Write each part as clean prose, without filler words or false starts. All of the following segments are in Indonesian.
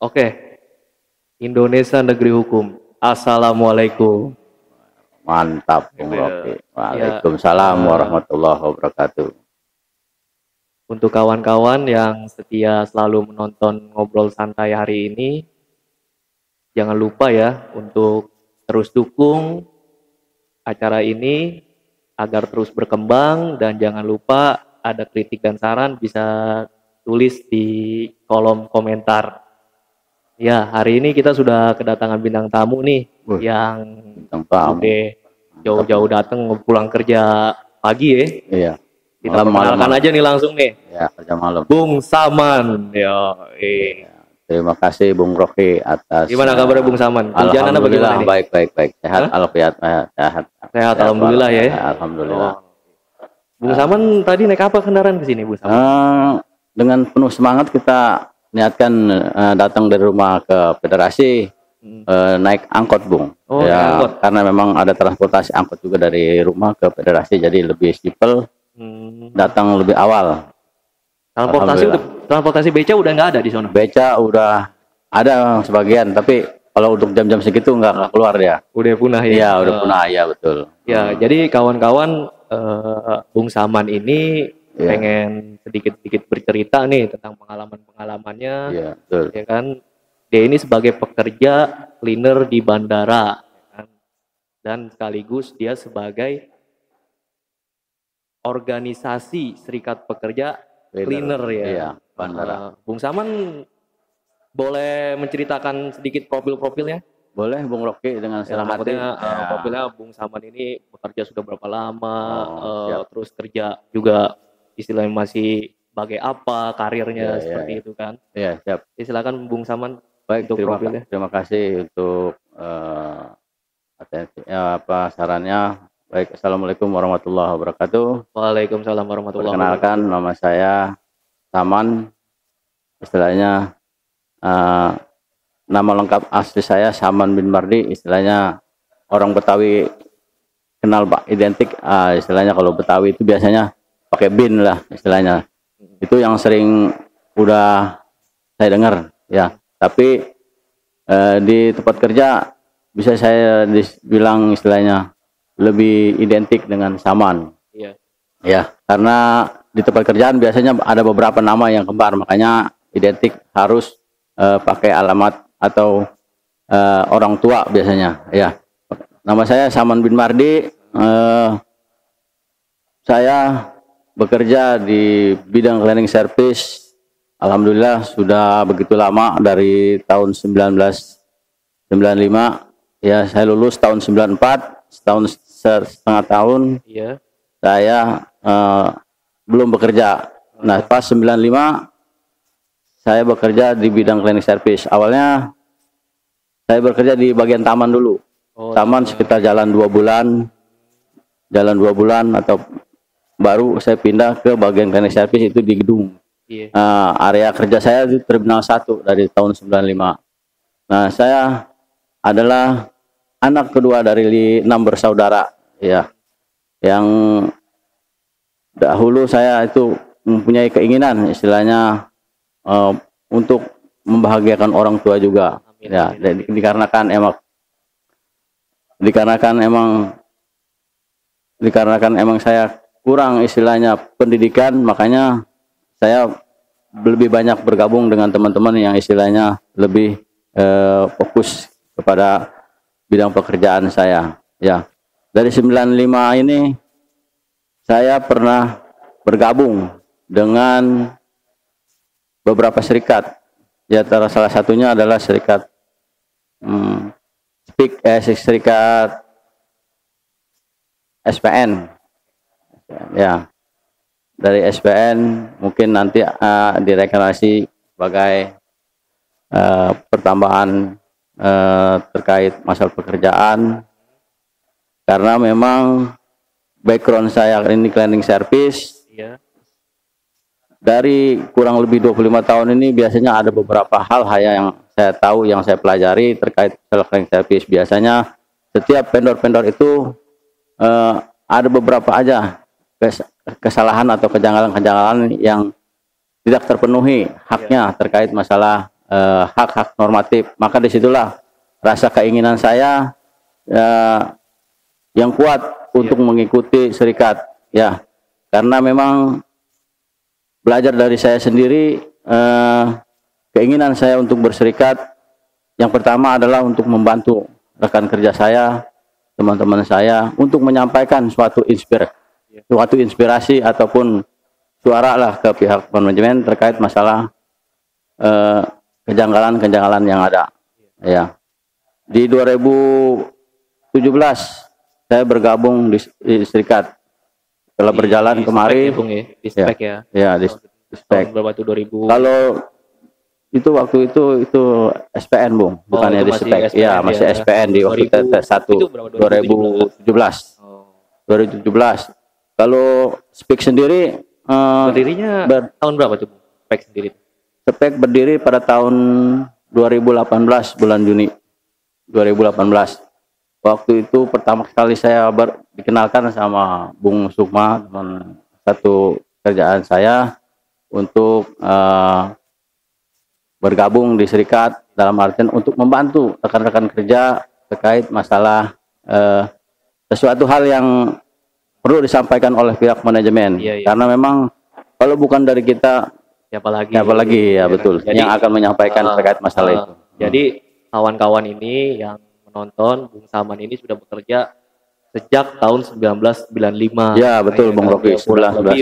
Oke, Indonesia Negeri Hukum. Assalamualaikum. Mantap, Bung Gitu ya. Rocky. Ya, Waalaikumsalam warahmatullahi wabarakatuh. untuk kawan-kawan yang setia selalu menonton ngobrol santai hari ini, jangan lupa ya untuk terus dukung acara ini agar terus berkembang, dan jangan lupa ada kritik dan saran bisa tulis di kolom komentar. Ya, hari ini kita sudah kedatangan bintang tamu nih yang Bintang tamu. udah jauh-jauh datang pulang kerja pagi ya. Iya. Kita perkenalkan aja nih langsung nih. Ya, kerja malam. Bung Saman. Ya, Terima kasih Bung Rocky atas. Gimana kabarnya Bung Saman? Alhamdulillah baik. Sehat, sehat. Sehat, alhamdulillah ya. Alhamdulillah. Bung Saman tadi naik apa kendaraan ke sini, Bung Saman? Dengan penuh semangat kita niatkan datang dari rumah ke Federasi, naik angkot, Bung. Oh, ya, angkot. Karena memang ada transportasi angkot juga dari rumah ke Federasi, jadi lebih simpel. Datang lebih awal. Transportasi beca udah nggak ada di sana? Beca udah ada sebagian, tapi kalau untuk jam-jam segitu nggak keluar dia. Udah punah ya? Iya, udah punah, ya betul. Ya, jadi kawan-kawan, Bung Saman ini pengen sedikit-sedikit bercerita nih tentang pengalaman-pengalamannya. Iya, betul. Ya kan? Dia ini sebagai pekerja cleaner di bandara, ya kan? Dan sekaligus dia sebagai organisasi Serikat Pekerja Cleaner ya. Iya, bandara. Bung Saman boleh menceritakan sedikit profilnya? Boleh, Bung Rocky, dengan senang hati. Profilnya Bung Saman ini bekerja sudah berapa lama, terus kerja juga istilahnya masih sebagai apa, karirnya seperti itu kan? Iya, siap. Silakan Bung Saman. Baik, untuk profilnya. Terima kasih untuk sarannya. Baik, Assalamualaikum warahmatullahi wabarakatuh. Waalaikumsalam warahmatullahi wabarakatuh. Perkenalkan, nama saya Saman. Istilahnya nama lengkap asli saya Saman bin Mardi. Istilahnya orang Betawi kenal Pak, identik. Istilahnya kalau Betawi itu biasanya pakai bin lah istilahnya. Itu yang sering udah saya dengar ya. Tapi di tempat kerja bisa saya dibilang istilahnya lebih identik dengan Saman. Iya. Ya, karena di tempat kerjaan biasanya ada beberapa nama yang kembar, makanya identik harus pakai alamat atau orang tua biasanya. Ya, nama saya Saman bin Mardi. Saya bekerja di bidang cleaning service. Alhamdulillah sudah begitu lama, dari tahun 1995. Ya, saya lulus tahun 94, setahun setengah tahun. Iya. Saya belum bekerja. Nah, pas 95 saya bekerja di bidang cleaning service. Awalnya saya bekerja di bagian taman dulu. Taman sekitar jalan 2 bulan. Jalan 2 bulan atau baru saya pindah ke bagian cleaning service itu di gedung. Iya. Area kerja saya di Terminal 1 dari tahun 95. Nah, saya adalah anak kedua dari 6 bersaudara ya. Yang dahulu saya itu mempunyai keinginan istilahnya untuk membahagiakan orang tua juga. Amin. Ya, dikarenakan emang saya kurang istilahnya pendidikan, makanya saya lebih banyak bergabung dengan teman-teman yang istilahnya lebih fokus kepada bidang pekerjaan saya. Ya, dari 95 ini saya pernah bergabung dengan beberapa serikat. Ya, salah satunya adalah serikat serikat SPN. Ya, dari SPN mungkin nanti direklamasi sebagai pertambahan terkait masalah pekerjaan, karena memang background saya ini cleaning service. Iya. Dari kurang lebih 25 tahun ini biasanya ada beberapa hal yang saya tahu, yang saya pelajari terkait cleaning service. Biasanya setiap vendor-vendor itu ada beberapa aja kesalahan atau kejanggalan-kejanggalan yang tidak terpenuhi haknya terkait masalah hak-hak normatif. Maka disitulah rasa keinginan saya yang kuat untuk mengikuti serikat, ya, karena memang belajar dari saya sendiri, keinginan saya untuk berserikat yang pertama adalah untuk membantu rekan kerja saya, teman-teman saya, untuk menyampaikan suatu inspirasi ataupun suara lah ke pihak manajemen terkait masalah kejanggalan-kejanggalan yang ada. Ya, di 2017 saya bergabung di serikat. Setelah berjalan kemarin, di spek ya. Ya, di spek. Berapa itu 2000? Kalau itu waktu itu SPN, Bung, bukannya di spek. Ya, masih SPN di waktu T1 2017. 2017. Kalau spek sendiri berdirinya tahun berapa tuh spek sendiri? Spek berdiri pada tahun 2018 bulan Juni 2018. Waktu itu pertama kali saya dikenalkan sama Bung Sukma, teman satu kerjaan saya, untuk bergabung di serikat dalam artian untuk membantu rekan-rekan kerja terkait masalah sesuatu hal yang perlu disampaikan oleh pihak manajemen. Karena memang kalau bukan dari kita, siapa lagi ya, betul, jadi, yang akan menyampaikan terkait masalah itu. Jadi kawan-kawan ini yang menonton, Bung Saman ini sudah bekerja sejak tahun 1995. Ya, betul, Bung Rocky.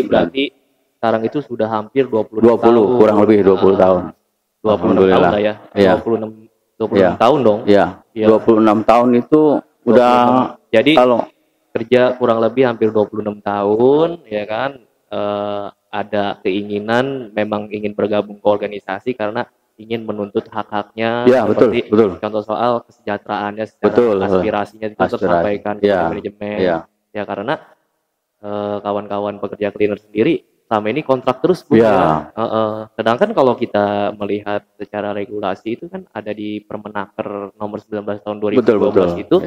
Berarti sekarang itu sudah hampir 20 tahun. Kurang lebih 20 tahun. 26 tahun lah ya. Ya. 26 tahun dong. Ya, 26 tahun itu udah. Jadi kalau kerja kurang lebih hampir 26 tahun, ya kan, ada keinginan memang ingin bergabung ke organisasi karena ingin menuntut hak-haknya, ya, seperti betul. Contoh soal kesejahteraannya, secara aspirasinya itu tersampaikan ke manajemen. Ya, karena kawan-kawan pekerja cleaner sendiri selama ini kontrak terus, Bu, ya. Sedangkan kalau kita melihat secara regulasi itu kan ada di Permenaker nomor 19 tahun 2012 itu.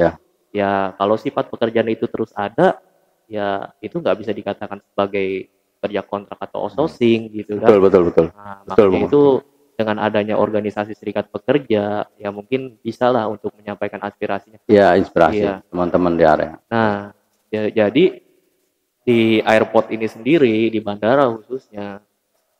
Ya, kalau sifat pekerjaan itu terus ada, ya itu nggak bisa dikatakan sebagai kerja kontrak atau outsourcing gitu kan. Betul. Nah, makanya itu dengan adanya organisasi serikat pekerja, ya mungkin bisalah untuk menyampaikan aspirasinya. Ya, inspirasi teman-teman di area. Nah, jadi di airport ini sendiri, di bandara khususnya,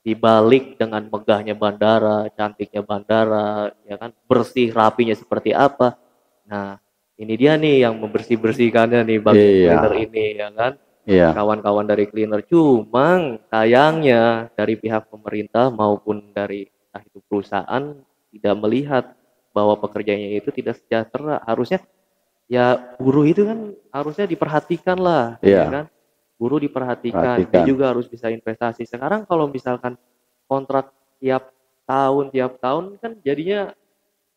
dibalik dengan megahnya bandara, cantiknya bandara, ya kan, bersih rapinya seperti apa. Nah, ini dia nih yang membersih-bersihkannya nih bagian cleaner ini, ya kan. Kawan-kawan dari cleaner, cuma sayangnya dari pihak pemerintah maupun dari itu perusahaan tidak melihat bahwa pekerjanya itu tidak sejahtera. Harusnya ya buruh itu kan harusnya diperhatikan lah, ya kan. Buruh diperhatikan, dia juga harus bisa investasi. Sekarang kalau misalkan kontrak tiap tahun kan jadinya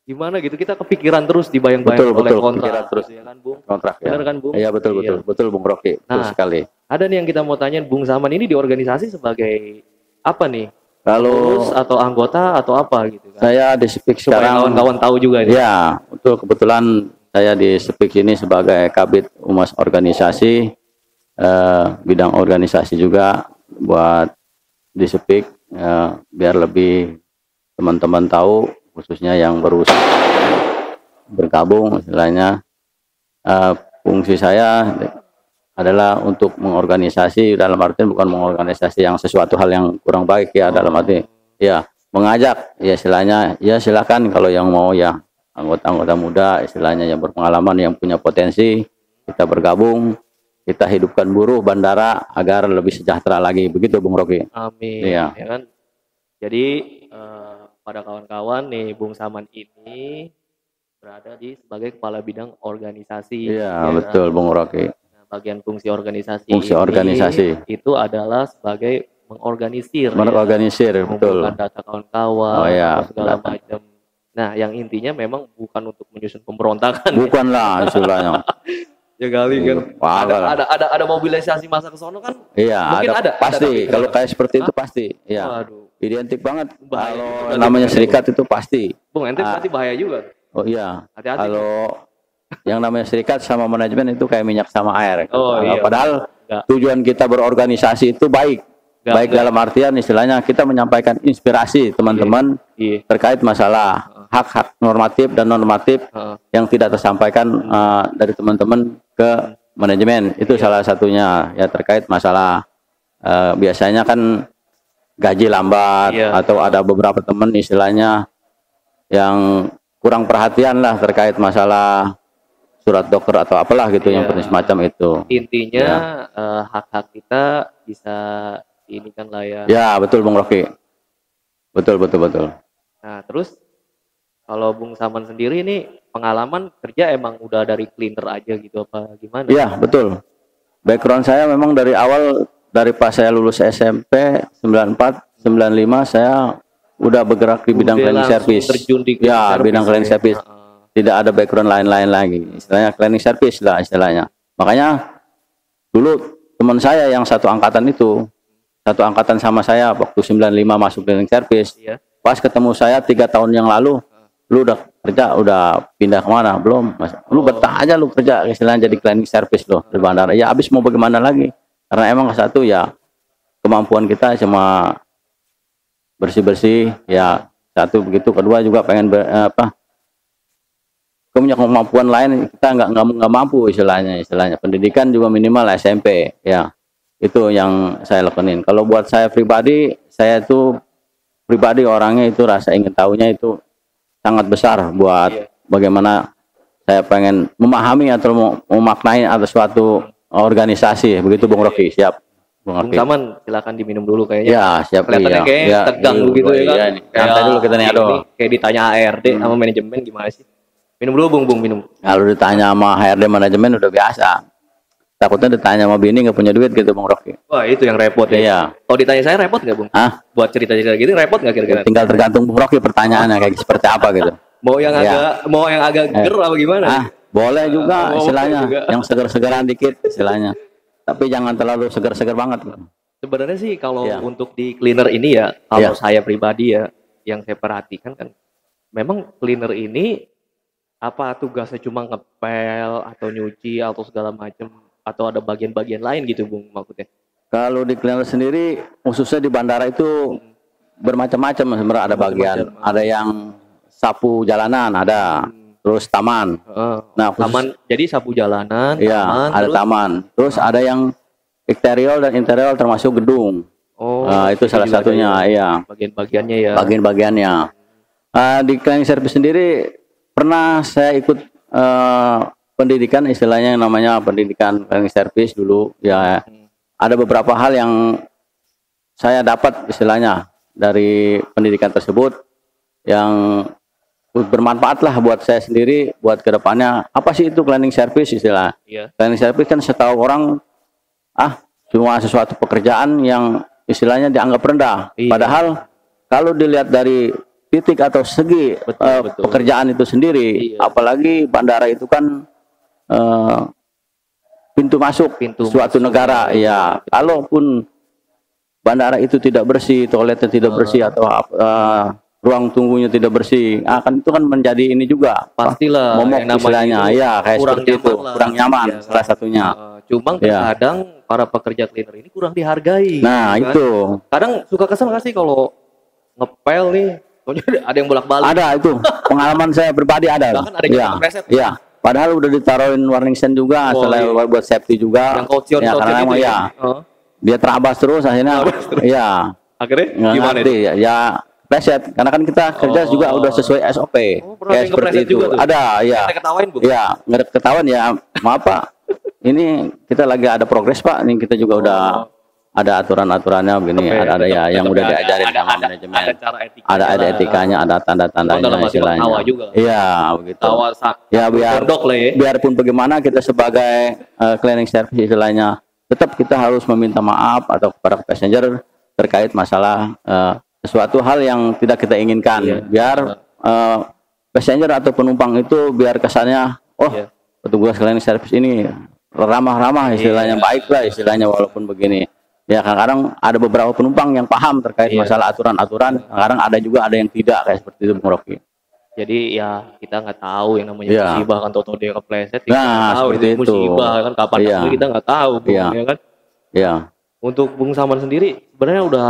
gimana gitu, kita kepikiran terus, dibayang-bayang oleh kontrak terus, ya kan, Bung? Kontrak, benar kan, Bung? Iya, betul, Bung Rocky. Betul sekali. Ada nih yang kita mau tanya, Bung Saman ini di organisasi sebagai apa nih? Kalau atau anggota atau apa gitu kan? Saya di SPIK sekarang, kawan-kawan tahu juga nih. Ya, betul, kebetulan saya di SPIK ini sebagai Kabid Humas Organisasi, bidang organisasi juga buat di SPIK, biar lebih teman-teman tahu, khususnya yang baru bergabung istilahnya. Fungsi saya adalah untuk mengorganisasi, dalam artian bukan mengorganisasi yang sesuatu hal yang kurang baik ya, dalam arti ya mengajak, ya istilahnya, ya silakan kalau yang mau, ya anggota-anggota muda istilahnya yang berpengalaman, yang punya potensi, kita bergabung, kita hidupkan buruh bandara agar lebih sejahtera lagi, begitu Bung Rocky. Amin. Ya kan. Jadi pada kawan-kawan nih, Bung Saman ini berada sebagai kepala bidang organisasi. Iya, betul, kan? Bung Rocky. Bagian fungsi organisasi itu adalah sebagai mengorganisir, betul, data kawan-kawan, segala macam. Nah, yang intinya memang bukan untuk menyusun pemberontakan, bukanlah istilahnya. Ya kali kan, ada mobilisasi massa ke sono kan? Iya, mungkin ada pasti. Kalau kayak seperti itu pasti, ya. Identik banget. Kalau namanya serikat itu pasti. Bung, ente berarti bahaya juga. Oh iya. Hati-hati. Kalau yang namanya serikat sama manajemen itu kayak minyak sama air. Padahal tujuan kita berorganisasi itu baik. Baik dalam artian istilahnya kita menyampaikan inspirasi teman-teman Iya. terkait masalah hak-hak normatif dan normatif yang tidak tersampaikan dari teman-teman ke manajemen. Itu salah satunya ya, terkait masalah biasanya kan gaji lambat atau ada beberapa teman istilahnya yang kurang perhatian lah terkait masalah surat dokter atau apalah gitu yang semacam itu. Intinya hak-hak kita bisa ini kan lah ya. Ya, betul Bung Rocky. Betul. Nah, terus kalau Bung Saman sendiri ini pengalaman kerja emang udah dari cleaner aja gitu apa gimana? Iya, betul. Background saya memang dari awal, dari pas saya lulus SMP 94, 95 saya udah bergerak di bidang cleaning service. Terjun di ya, bidang cleaning service. Tidak ada background lain-lain lagi. Istilahnya cleaning service lah istilahnya. Makanya dulu teman saya yang satu angkatan sama saya waktu 95 masuk cleaning service. Pas ketemu saya 3 tahun yang lalu, lu udah kerja, udah pindah kemana? Belum. Lu betah aja lu kerja istilahnya jadi cleaning service lo di bandara. Ya abis mau bagaimana lagi? Karena emang satu ya kemampuan kita cuma bersih-bersih ya, satu begitu. Kedua juga pengen punya kemampuan lain, kita nggak mampu istilahnya pendidikan juga minimal SMP ya, itu yang saya lakuin. Kalau buat saya pribadi orangnya itu rasa ingin tahunya itu sangat besar buat bagaimana saya pengen memahami atau memaknai atau suatu organisasi begitu Bung Rocky. Siap Bung Rocky. Bung Saman silakan diminum dulu kayaknya. Ya siap. Kelihatannya kayak tegang gitu ya kan. Santai dulu kita nih, kayak ditanya HRD sama manajemen gimana sih. Minum dulu Bung, minum. Kalau ditanya sama HRD manajemen udah biasa. Takutnya ditanya sama bini nggak punya duit gitu Bung Rocky. Wah itu yang repot ya. Iya. Kalau ditanya saya repot nggak Bung? Buat cerita-cerita gitu repot nggak kira-kira? Tinggal tergantung Bung Rocky pertanyaannya kayak seperti apa gitu. Mau yang agak ger apa gimana? Boleh juga istilahnya. Yang seger-segeran dikit istilahnya. Tapi jangan terlalu seger-seger banget. Sebenarnya sih kalau untuk di cleaner ini ya, kalau saya pribadi ya, yang saya perhatikan kan, memang cleaner ini apa tugasnya cuma ngepel atau nyuci atau segala macam, atau ada bagian-bagian lain gitu Bung maksudnya? Kalau di cleaner sendiri khususnya di bandara itu bermacam-macam sebenarnya. Ada bagian, ada yang sapu jalanan, ada terus taman. Nah, taman jadi sapu jalanan, taman, ada terus taman. Terus ada yang eksterior dan interior termasuk gedung. Itu salah satunya ya. Bagian-bagiannya ya. Bagian-bagiannya. Di cleaning service sendiri pernah saya ikut pendidikan istilahnya yang namanya pendidikan cleaning service dulu ya. Ada beberapa hal yang saya dapat istilahnya dari pendidikan tersebut yang bermanfaat lah buat saya sendiri, buat kedepannya. Apa sih itu cleaning service istilah? Cleaning service kan setahu orang cuma sesuatu pekerjaan yang istilahnya dianggap rendah. Padahal kalau dilihat dari titik atau segi pekerjaan itu sendiri, apalagi bandara itu kan pintu masuk suatu negara ya. Kalaupun bandara itu tidak bersih, toiletnya tidak bersih atau ruang tunggunya tidak bersih, itu kan menjadi ini juga pastilah momok istilahnya ya, kayak seperti itu kurang nyaman salah satunya. Cuma kadang para pekerja cleaner ini kurang dihargai. Nah kan? Itu kadang suka kesel nggak sih kalau ngepel nih, ada yang bolak-balik. Ada itu pengalaman saya pribadi ada. Bahkan ada yang preset. Iya. Padahal udah ditaruhin warning sign juga, selain buat safety juga. Yang karena gitu ya. Dia terabas terus akhirnya. Iya. Akhirnya gimana itu? Ya preset, karena kan kita kerja juga udah sesuai SOP. Kayak seperti itu. Ada, ya. Nggak ketawain, Bu? Ya, nggak ketahuan ya. Maaf Pak, ini kita lagi ada progres Pak. Ini kita juga udah ada aturan-aturannya begini, ada ya yang udah diajarin sama manajemen. Ada etikanya, ada tanda-tandanya istilahnya. Iya, begitu. Ya biarpun bagaimana kita sebagai cleaning service istilahnya, tetap kita harus meminta maaf atau kepada passenger terkait masalah sesuatu hal yang tidak kita inginkan. Biar passenger atau penumpang itu biar kesannya petugas cleaning service ini ramah-ramah istilahnya, baiklah istilahnya walaupun begini. Ya kadang-kadang ada beberapa penumpang yang paham terkait masalah aturan-aturan, kadang ada juga ada yang tidak kayak seperti itu Bung Rocky. Jadi ya kita nggak tahu yang namanya musibah kan, toto dia kepleset. Nah, seperti itu. Musibah kan kapan kita nggak tahu, ya kan? Iya. Untuk Bung Saman sendiri sebenarnya udah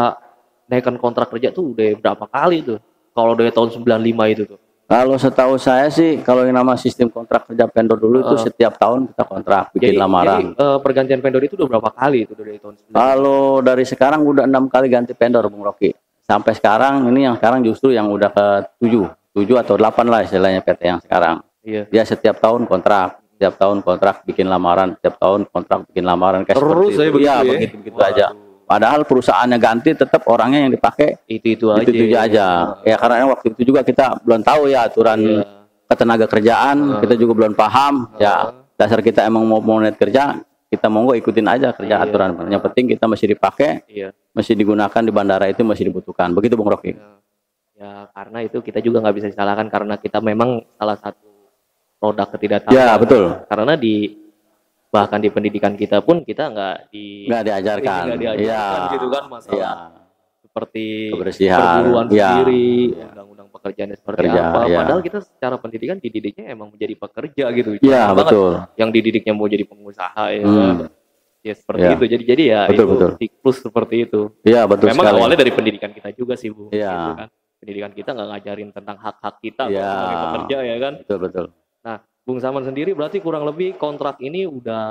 naikkan kontrak kerja tuh udah berapa kali tuh? Kalau dari tahun 95 itu tuh. Kalau setahu saya sih, kalau yang nama sistem kontrak kerja vendor dulu itu Heeh. setiap tahun kita kontrak, bikin Jadi lamaran. pergantian vendor itu udah berapa kali itu dari tahun 95? Kalau dari sekarang udah 6 kali ganti vendor, Bung Rocky. Sampai sekarang ini yang sekarang justru yang udah ke 7, 7 atau 8 lah istilahnya PT yang sekarang. Iya. Dia setiap tahun kontrak, setiap tahun kontrak bikin lamaran, setiap tahun kontrak bikin lamaran kayak Terus seperti saya itu. begitu Ya, ya. begitu aja. Padahal perusahaannya ganti, tetap orangnya yang dipakai Itu itu aja. Ya karena waktu itu juga kita belum tahu ya aturan Iya. ketenaga kerjaan, kita juga belum paham. Ya dasar kita emang mau net kerja, kita monggo ikutin aja kerja Iya. aturan. Yang penting kita masih dipakai, Iya. masih digunakan di bandara itu masih dibutuhkan. Begitu Bung Rocky. Ya karena itu kita juga nggak bisa disalahkan karena kita memang salah satu produk ketidaktahuan. Ya betul. Karena bahkan di pendidikan kita pun kita nggak diajarkan. Iya. Gitu kan masalah Iya. seperti Kebersihan. perburuan Iya. sendiri, Iya. undang-undang pekerjaannya seperti Kerja, apa. iya. Padahal kita secara pendidikan dididiknya emang menjadi pekerja gitu. Iya Jarang banget betul. yang dididiknya mau jadi pengusaha ya. Kan? Ya seperti Iya. itu. Jadi ya Betul, itu betul. siklus seperti itu. Iya betul Memang sekali. awalnya dari pendidikan kita juga sih Bu. Iya. Gitu kan. Pendidikan kita nggak ngajarin tentang hak-hak kita Iya. sebagai pekerja ya kan. Betul. Nah, Bung Saman sendiri berarti kurang lebih kontrak ini udah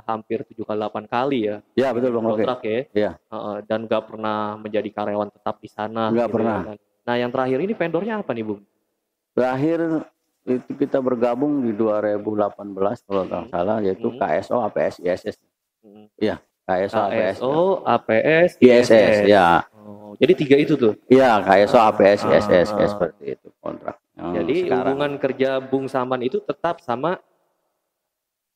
hampir 7 kali 8 kali ya. Iya betul Bung Rocky. Kontrak ya. Iya. Dan nggak pernah menjadi karyawan tetap di sana. Nggak gitu pernah. ya kan. Nah, yang terakhir ini vendornya apa nih, Bung? Terakhir itu kita bergabung di 2018 kalau tak salah, yaitu KSO APS ISS. Iya, KSO APS. KSO, APS, ISS, ya. Oh, jadi 3 itu tuh. Iya, KSO APS ISS kayak seperti itu kontrak. Jadi hubungan kerja Bung Saman itu tetap sama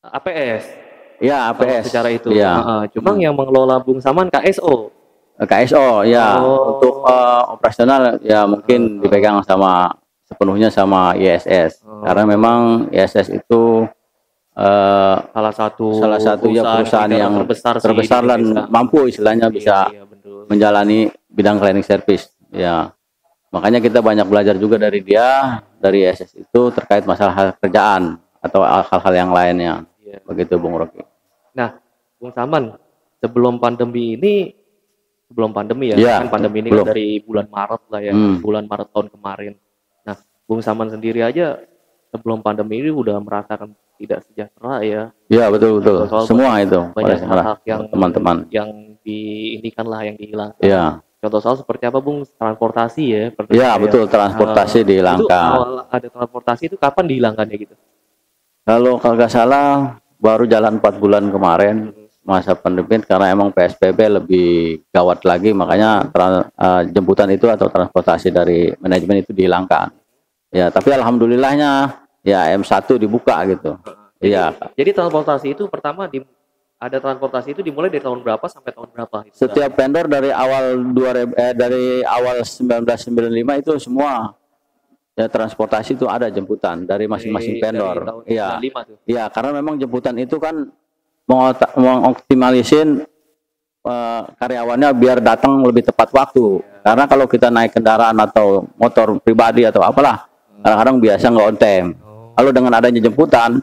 APS. Iya, APS. Secara itu. Iya. Cuma yang mengelola Bung Saman KSO. KSO, ya. Untuk operasional ya mungkin dipegang sepenuhnya sama ISS. Karena memang ISS itu salah satu ya perusahaan yang terbesar dan mampu istilahnya bisa menjalani bidang cleaning service. Ya. Makanya kita banyak belajar juga dari dia, dari ISS itu terkait masalah kerjaan atau hal-hal yang lainnya. Iya. Begitu Bung Rocky. Nah, Bung Saman, sebelum pandemi ya, kan pandemi ini kan dari bulan Maret lah ya, bulan Maret tahun kemarin. Nah, Bung Saman sendiri aja sebelum pandemi ini udah merasakan tidak sejahtera ya. Iya betul. Semua itu banyak hak yang teman-teman yang diinikan lah yang dihilangkan. Iya. Contoh soal seperti apa Bung? Transportasi ya. Iya betul, transportasi dihilangkan. Itu awal ada transportasi itu kapan dihilangkannya gitu? Kalau nggak salah baru jalan 4 bulan kemarin masa pandemi, karena emang PSBB lebih gawat lagi, makanya jemputan itu atau transportasi dari manajemen itu dihilangkan. Ya tapi alhamdulillahnya ya M1 dibuka gitu. Iya. Jadi transportasi itu pertama ada transportasi itu dimulai dari tahun berapa sampai tahun berapa? Setiap vendor dari awal 1995 itu semua ya transportasi itu ada jemputan dari masing-masing vendor. Iya. Iya, karena memang jemputan itu kan mengoptimalisin karyawannya biar datang lebih tepat waktu. Karena kalau kita naik kendaraan atau motor pribadi atau apalah, kadang-kadang biasa nggak on time. Kalau dengan adanya jemputan,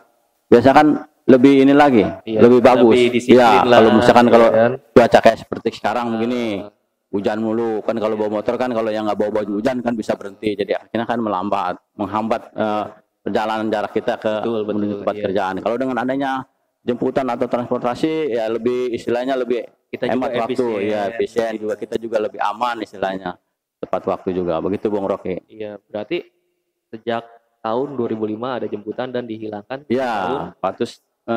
biasa kan lebih ini lagi, lebih bagus. Iya, kalau misalkan kalau cuaca kayak seperti sekarang begini, hujan mulu kan, kalau bawa motor kan, kalau yang nggak bawa baju hujan kan bisa berhenti, jadi akhirnya kan menghambat perjalanan jarak kita menuju tempat kerjaan. Kalau dengan adanya jemputan atau transportasi ya lebih istilahnya lebih kita hemat juga waktu, ya efisien juga, kita juga lebih aman istilahnya, tepat waktu juga. Begitu Bung Rocky. Iya, berarti sejak tahun 2005 ada jemputan dan dihilangkan. Iya, 2021.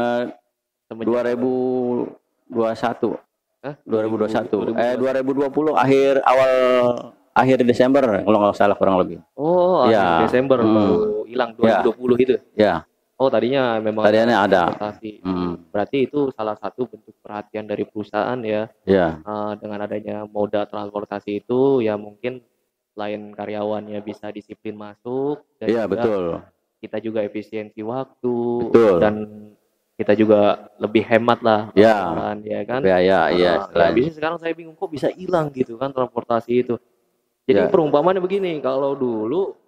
2020 akhir Desember kalau nggak salah kurang lebih. Oh, akhir Desember baru hilang 2020 itu. Ya. Oh, tadinya memang ada. Berarti itu salah satu bentuk perhatian dari perusahaan ya. Ya. Dengan adanya moda transportasi itu ya mungkin selain karyawannya bisa disiplin masuk dan betul. Kita juga efisiensi waktu. Betul. Dan kita juga lebih hemat lah, ya kan? Iya. Bisa sekarang saya bingung kok bisa hilang gitu kan transportasi itu. Jadi perumpamannya begini, kalau dulu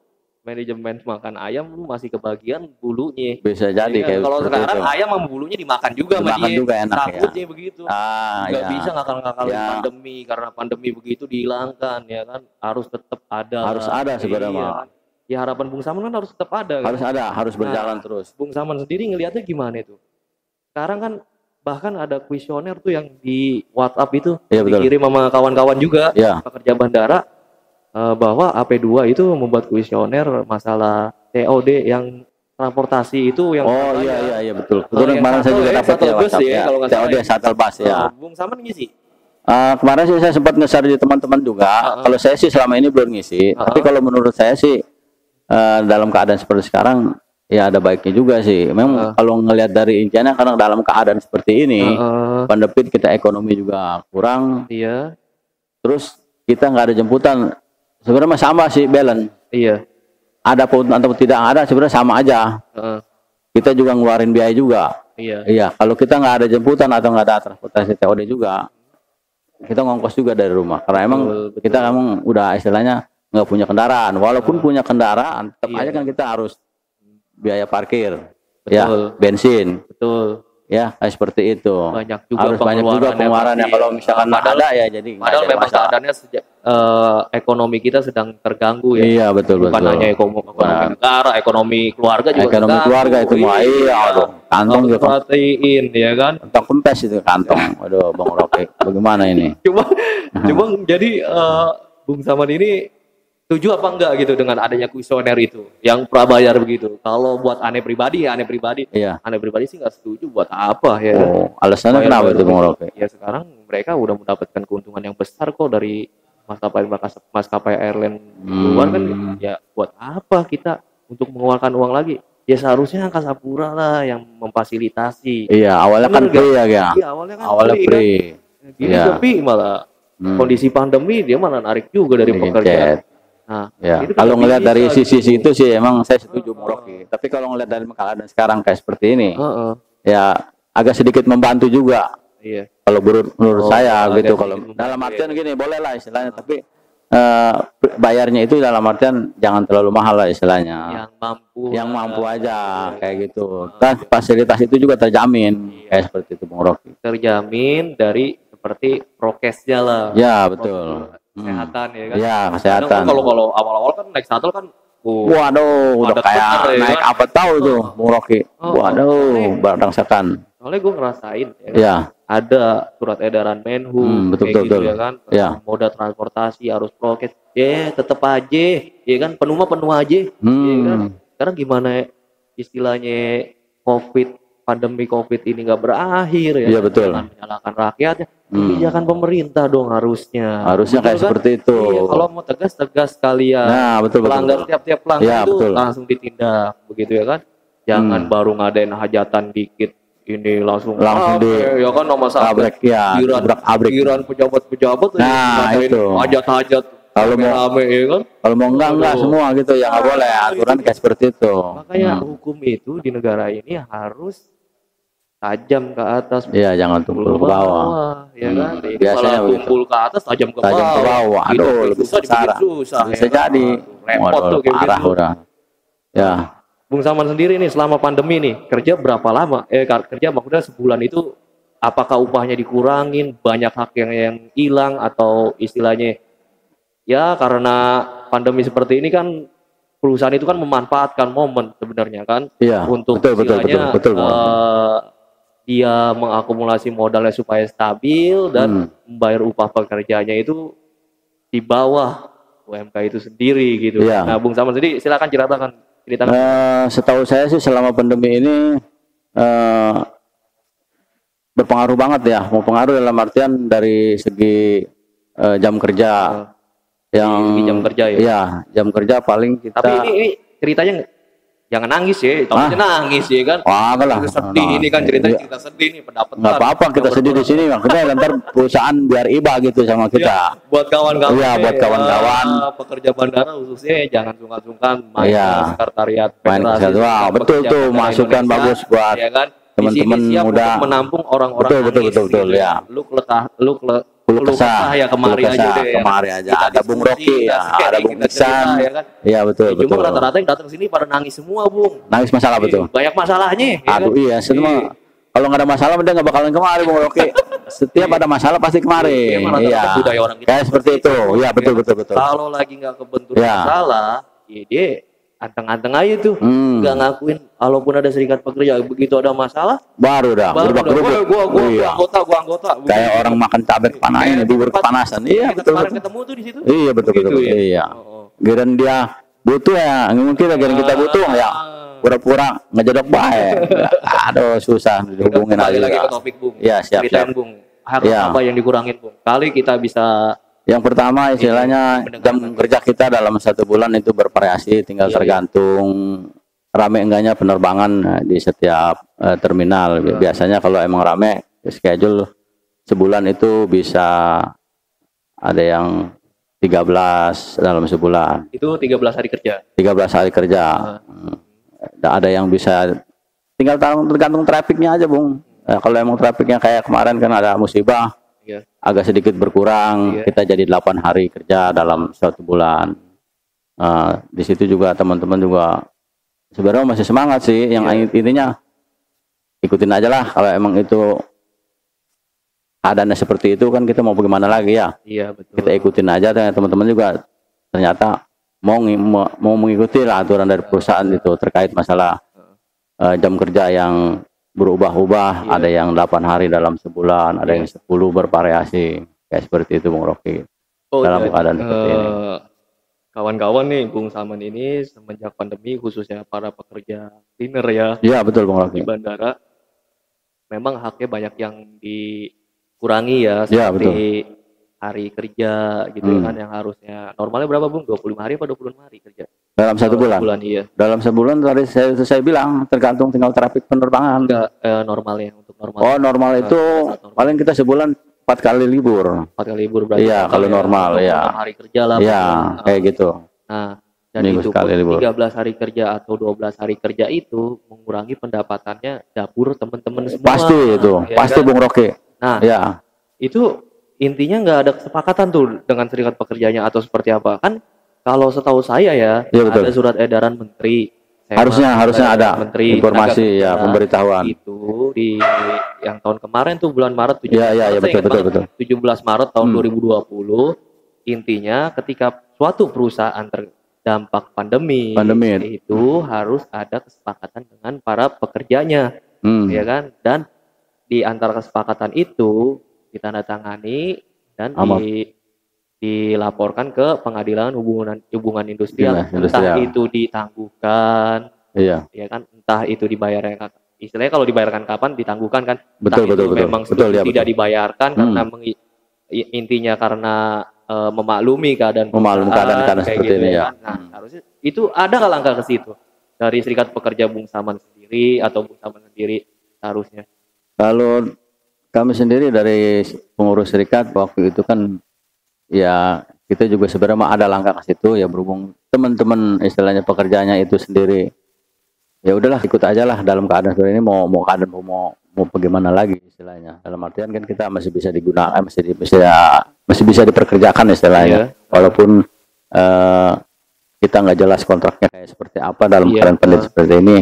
manajemen makan ayam lu masih kebagian bulunya. Bisa jadi Iya, kayak kalau seperti sekarang itu. ayam sama bulunya dimakan juga sama Dimakan dia. juga enak ya. Takutnya begitu. Nggak Ya. bisa ngakal-ngakalin Ya. pandemi, karena pandemi begitu dihilangkan ya kan, harus tetap ada Harus lah. ada sebenarnya Iya mah. kan. Ya harapan Bung Saman kan harus tetap ada kan. Harus ada, harus berjalan Nah, terus. Bung Saman sendiri ngelihatnya gimana itu? Sekarang kan bahkan ada kuesioner tuh yang di WhatsApp itu Iya, betul. dikirim sama kawan-kawan juga, Iya. pekerja bandara, bahwa AP2 itu membuat kuesioner masalah TOD yang transportasi itu yang Oh iya betul. Betul yang kemarin saya shuttle juga ya, dapat shuttle ya bus WhatsApp ya, ya. kalau nggak salah TOD ya. shuttle bus ya. Bung Saman ngisi. Kemarin sih saya sempat nge-share di teman-teman juga. Kalau saya sih selama ini belum ngisi. Tapi kalau menurut saya sih dalam keadaan seperti sekarang ya ada baiknya juga sih. Memang kalau ngelihat dari intinya karena dalam keadaan seperti ini, pandemi kita ekonomi juga kurang. Iya. Terus kita nggak ada jemputan. Sebenarnya sama sih balance. Iya. Ada pun atau tidak ada sebenarnya sama aja. Kita juga ngeluarin biaya juga. Iya. Iya. Kalau kita nggak ada jemputan atau nggak ada transportasi TOD juga, kita ngongkos juga dari rumah. Karena emang kita emang udah istilahnya nggak punya kendaraan. Walaupun punya kendaraan, tetap aja kan kita harus biaya parkir, ya, bensin, ya, kayak seperti itu. Banyak juga harus banyak juga pengeluarannya. Kalau misalkan ada ya jadi. Padahal memang keadaannya ekonomi kita sedang terganggu ya. Iya betul. Bukan hanya ekonomi negara, ekonomi keluarga juga. Ekonomi keluarga itu mah iya, aduh, kantong juga. Perhatiin ya kan. Kantong kempes itu kantong. Waduh, Bang Rocky, bagaimana ini? Cuma jadi Bung Saman ini setuju apa enggak gitu dengan adanya kuesioner itu yang prabayar begitu? Kalau buat aneh pribadi Iya. Aneh pribadi sih nggak setuju. Buat apa ya? Oh, alasannya kenapa itu Bang Rocky? Ya sekarang mereka udah mendapatkan keuntungan yang besar kok dari maskapai airline luar kan. Ya buat apa kita untuk mengeluarkan uang lagi? Ya seharusnya Angkasa Pura lah yang memfasilitasi. Iya, awalnya kan free ya. Iya, awalnya free. Kan? Gini tapi malah kondisi pandemi dia malah narik juga dari pekerja. Nah, ya. Kalau ngelihat dari sisi itu sih emang saya setuju Bung Rocky. Tapi kalau ngelihat dari keadaan sekarang kayak seperti ini, ya agak sedikit membantu juga. Iya. Kalau menurut saya gitu. Kalau dalam artian gini boleh lah istilahnya, tapi bayarnya itu dalam artian jangan terlalu mahal lah istilahnya. Yang mampu aja kayak gitu. Dan fasilitas itu juga terjamin kayak seperti itu Bung Rocky. Terjamin dari seperti prokesnya lah. Ya betul. Kesehatan ya kan. Iya, kesehatan. Kalau awal-awal kan naik shuttle kan waduh, udah kayak naik apa tahu tuh Bung Rocky. Waduh, berdangsakan. Soalnya gue ngerasain ya. Iya. Ada surat edaran Menhub betul. ya kan. Moda transportasi harus prokes. Tetap aja ya kan, penuh aja. Ya kan. Sekarang gimana istilahnya pandemi Covid ini nggak berakhir ya. Iya betul. Jangan menyalahkan rakyatnya. Kebijakan pemerintah dong harusnya. Harusnya kayak kan? Seperti itu. Iya, kalau mau tegas kalian. Nah, betul. Pelanggar tiap pelanggar itu betul. langsung ditindak begitu ya kan. Jangan baru ngadain hajatan dikit ini langsung di ya kan nomor satu. Giran pejabat-pejabat itu. Hajat-hajat. Kalau mau rame ya kan. Kalau mau enggak semua gitu ya nggak boleh. Aturan kayak seperti itu. Makanya hukum itu di negara ini harus tajam ke atas. Iya, jangan tumpul ke bawah. Ya kan? Biasanya tumpul ke atas, tajam ke bawah. Aduh, lebih susah. Bisa jadi. Repot tuh kayak parah gitu. Udah. Ya. Bung Saman sendiri nih selama pandemi nih kerja berapa lama? Kerja maksudnya sebulan itu apakah upahnya dikurangin, banyak hak yang hilang atau istilahnya ya karena pandemi seperti ini kan perusahaan itu kan memanfaatkan momen sebenarnya kan untuk betul. Dia mengakumulasi modalnya supaya stabil dan membayar upah pekerjanya itu di bawah UMK itu sendiri gitu. Nah, Bung Saman sendiri silakan ceritakan. Setahu saya sih selama pandemi ini berpengaruh banget ya. Mau pengaruh dalam artian dari segi jam kerja. Jam kerja ya. Iya, jam kerja paling kita. Tapi ini ceritanya jangan nangis ya, nangis ya kan. Sedih ini kan cerita sedih nih pendapat. Nggak apa-apa kita sedih di sini, makanya nanti perusahaan biar iba gitu sama kita. Buat kawan-kawan. Iya, buat kawan-kawan. Pekerja bandara khususnya jangan sungkan-sungkan main sekretariat federasi. Betul tuh, masukan bagus buat teman-teman muda menampung orang-orang betul ya. Lu keluh kesah ya kemari keluh aja kesah, deh ya. kemari aja. Kita Ada Bung diskusi, Rocky kita ya, sharing, ada Bung kita cerita, Iksan. ya kan. Iya betul Ya, betul. cuma rata-rata yang datang sini pada nangis semua, Bung. Nangis masalah betul. Banyak masalahnya, ya Aduh kan? iya, semua kalau nggak ada masalah dia nggak bakalan kemari Bung Rocky. Setiap ada masalah pasti kemari. Emang rata-rata Iya. budaya orang kita Kayak seperti itu. Iya ya betul kan? betul betul. Kalau lagi nggak kebentur Ya. masalah, ya dia anteng-anteng aja tuh, nggak ngakuin walaupun ada serikat pekerja, begitu ada masalah Baru dah berubah gerubuk. gua Iya. anggota Kayak orang makan cabai kepanain, bubur kepanasan. Iya kita betul kemarin betul. ketemu tuh di situ. Iya betul betul. Begitu, ya? Iya. Oh. Giliran dia butuh ya, mungkin giliran kita butuh ya. Pura-pura ngejodok baik. Aduh susah dihubungin Kembali lagi aja. ke topik, Bung. Iya siap Ceritain, siap. Bung. Harus Iya. apa yang dikurangin, Bung? Kali kita bisa Yang pertama istilahnya jam kerja kita dalam 1 bulan itu bervariasi, tinggal Iya, tergantung rame enggaknya penerbangan di setiap terminal. Biasanya kalau emang rame schedule sebulan itu bisa ada yang 13 dalam sebulan. itu 13 hari kerja. 13 hari kerja. Ada yang bisa tinggal tergantung trafiknya aja, Bung. Kalau emang trafiknya kayak kemarin kan ada musibah, Iya. agak sedikit berkurang, Iya. kita jadi 8 hari kerja dalam 1 bulan. Di situ juga teman-teman juga sebenarnya masih semangat sih, yang intinya ikutin aja lah. Kalau emang itu keadaannya seperti itu kan kita mau bagaimana lagi ya. Iya, betul. Kita ikutin aja, dan teman-teman juga ternyata mau mengikuti lah aturan dari perusahaan itu terkait masalah jam kerja yang berubah-ubah. Iya. Ada yang 8 hari dalam sebulan, ada yang 10 bervariasi kayak seperti itu Bung Rocky. Dalam jadi, keadaan seperti ini. kawan-kawan nih, Bung Saman ini semenjak pandemi khususnya para pekerja cleaner ya Iya betul Bung di Rocky. bandara, memang haknya banyak yang dikurangi ya, Iya, seperti hari kerja gitu kan, yang harusnya normalnya berapa, Bung? 25 hari apa 26 hari kerja? Dalam 1 bulan. Iya. Dalam sebulan tadi saya bilang tergantung tinggal trafik penerbangan. Enggak normalnya, untuk normal. Oh normal itu normal. paling kita sebulan 4 kali libur. 4 kali libur berarti. Iya, kalau normal, untuk ya. 6 hari kerja lah. Iya pokoknya. kayak gitu. Nah, dan Minggu itu sekali libur. 13 hari kerja atau 12 hari kerja itu mengurangi pendapatannya dapur teman-teman semua. Pasti itu, ya pasti kan? Bung Rocky. Nah, Ya. itu intinya nggak ada kesepakatan tuh dengan serikat pekerjanya atau seperti apa. Kan kalau setahu saya ya, Iya, betul. ada surat edaran menteri. Harusnya ada menteri informasi tenaga ya, kerja. pemberitahuan. Itu di yang tahun kemarin tuh bulan Maret 17 Iya, iya, Maret, iya, saya betul, ingat betul, banget. betul. 17 Maret tahun 2020, intinya ketika suatu perusahaan terdampak pandemi itu harus ada kesepakatan dengan para pekerjanya, ya kan? Dan di antara kesepakatan itu ditandatangani dan dilaporkan ke pengadilan hubungan industrial, entah itu ditangguhkan, iya, ya kan, entah itu dibayarkan, istilahnya kalau dibayarkan kapan ditangguhkan kan, betul, entah betul, itu betul, memang betul, ya, tidak betul. dibayarkan karena intinya karena memaklumi keadaan keadaan kayak seperti gitu, ini ya ya. kan? Nah, harusnya itu ada nggak langkah ke situ dari serikat pekerja Bung Saman sendiri atau Bung Saman sendiri seharusnya? Kalau kami sendiri dari pengurus serikat waktu itu kan ya kita juga sebenarnya ada langkah ke situ ya, berhubung teman-teman istilahnya pekerjaannya itu sendiri ya udahlah ikut aja lah dalam keadaan seperti ini, mau bagaimana lagi istilahnya, dalam artian kan kita masih bisa digunakan, masih bisa diperkerjakan istilahnya, walaupun kita nggak jelas kontraknya kayak seperti apa dalam keadaan pandemi seperti ini.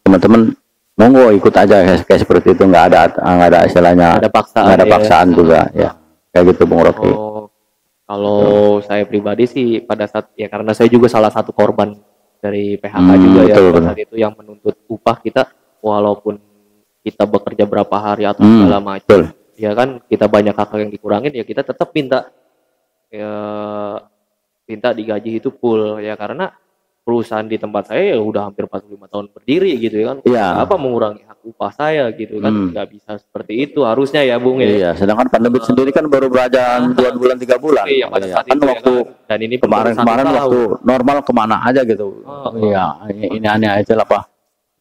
Teman-teman monggo ikut aja kayak seperti itu, nggak ada istilahnya, nggak ada paksaan juga ya, kayak gitu Bung Rocky. Kalau saya pribadi sih pada saat ya, karena saya juga salah satu korban dari PHK juga ya, pada saat itu yang menuntut upah kita walaupun kita bekerja berapa hari atau segala macam, ya kan, kita banyak hak yang dikurangin ya, kita tetap minta digaji itu full ya, karena perusahaan di tempat saya ya udah hampir 45 tahun berdiri gitu ya kan. Apa mengurangi hak upah saya gitu kan, nggak bisa seperti itu harusnya ya Bung ya. Iya, sedangkan pandemi sendiri kan baru berjalan 2 bulan 3 bulan. Iya, pada saat kan itu waktu ya kan. Dan ini kemarin waktu normal kemana aja gitu. Iya, ini aneh aja lah Pak.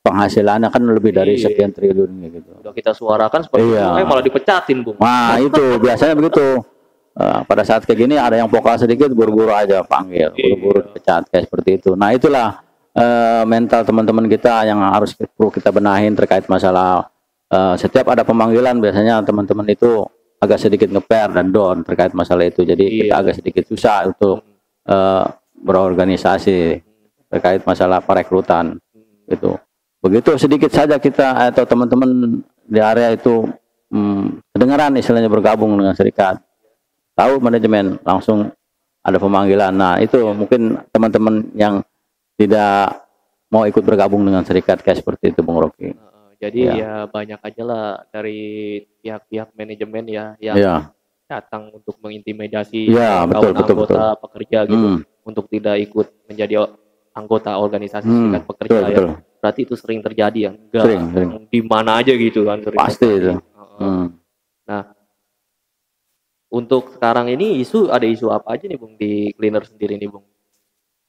Penghasilannya kan lebih dari sekian triliun gitu. Udah kita suarakan seperti itu, malah dipecatin Bung. Nah itu biasanya begitu. Pada saat kayak gini ada yang vokal sedikit buru-buru aja panggil, buru-buru dipecat kayak seperti itu. Nah itulah mental teman-teman kita yang perlu kita benahin terkait masalah setiap ada pemanggilan biasanya teman-teman itu agak sedikit ngeper dan down terkait masalah itu. Jadi kita Iya. agak sedikit susah untuk berorganisasi terkait masalah perekrutan gitu. Begitu sedikit saja kita atau teman-teman di area itu kedengaran istilahnya bergabung dengan serikat, tahu manajemen langsung ada pemanggilan. Nah itu mungkin teman-teman yang tidak mau ikut bergabung dengan serikat kayak seperti itu, Bung Rocky. Jadi Ya. ya banyak aja lah dari pihak-pihak manajemen ya yang Ya, datang untuk mengintimidasi ya, betul, kawan betul, betul. anggota pekerja gitu untuk tidak ikut menjadi anggota organisasi serikat pekerja betul, ya. betul. Berarti itu sering terjadi ya, enggak Sering. di mana aja gitu kan sering Pasti terjadi. itu. Nah, untuk sekarang ini ada isu apa aja nih Bung di cleaner sendiri nih Bung?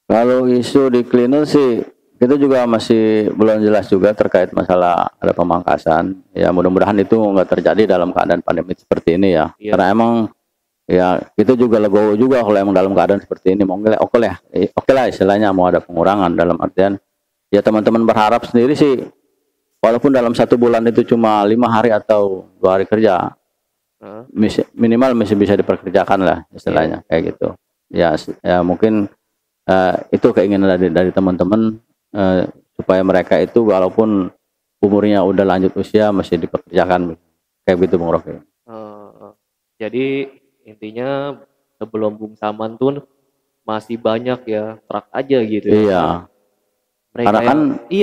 Kalau isu di cleaner sih kita juga masih belum jelas juga terkait masalah ada pemangkasan. Ya mudah-mudahan itu nggak terjadi dalam keadaan pandemi seperti ini ya. Iya. Karena emang ya kita juga legowo juga kalau emang dalam keadaan seperti ini. Oke lah istilahnya mau ada pengurangan dalam artian ya teman-teman berharap sendiri sih walaupun dalam 1 bulan itu cuma 5 hari atau 2 hari kerja minimal masih bisa diperkerjakan lah istilahnya kayak gitu. Ya mungkin itu keinginan dari teman-teman supaya mereka itu walaupun umurnya udah lanjut usia masih dipekerjakan kayak gitu Bung Rocky. Jadi intinya sebelum Bung Saman tuh masih banyak ya truk aja gitu ya. Iya.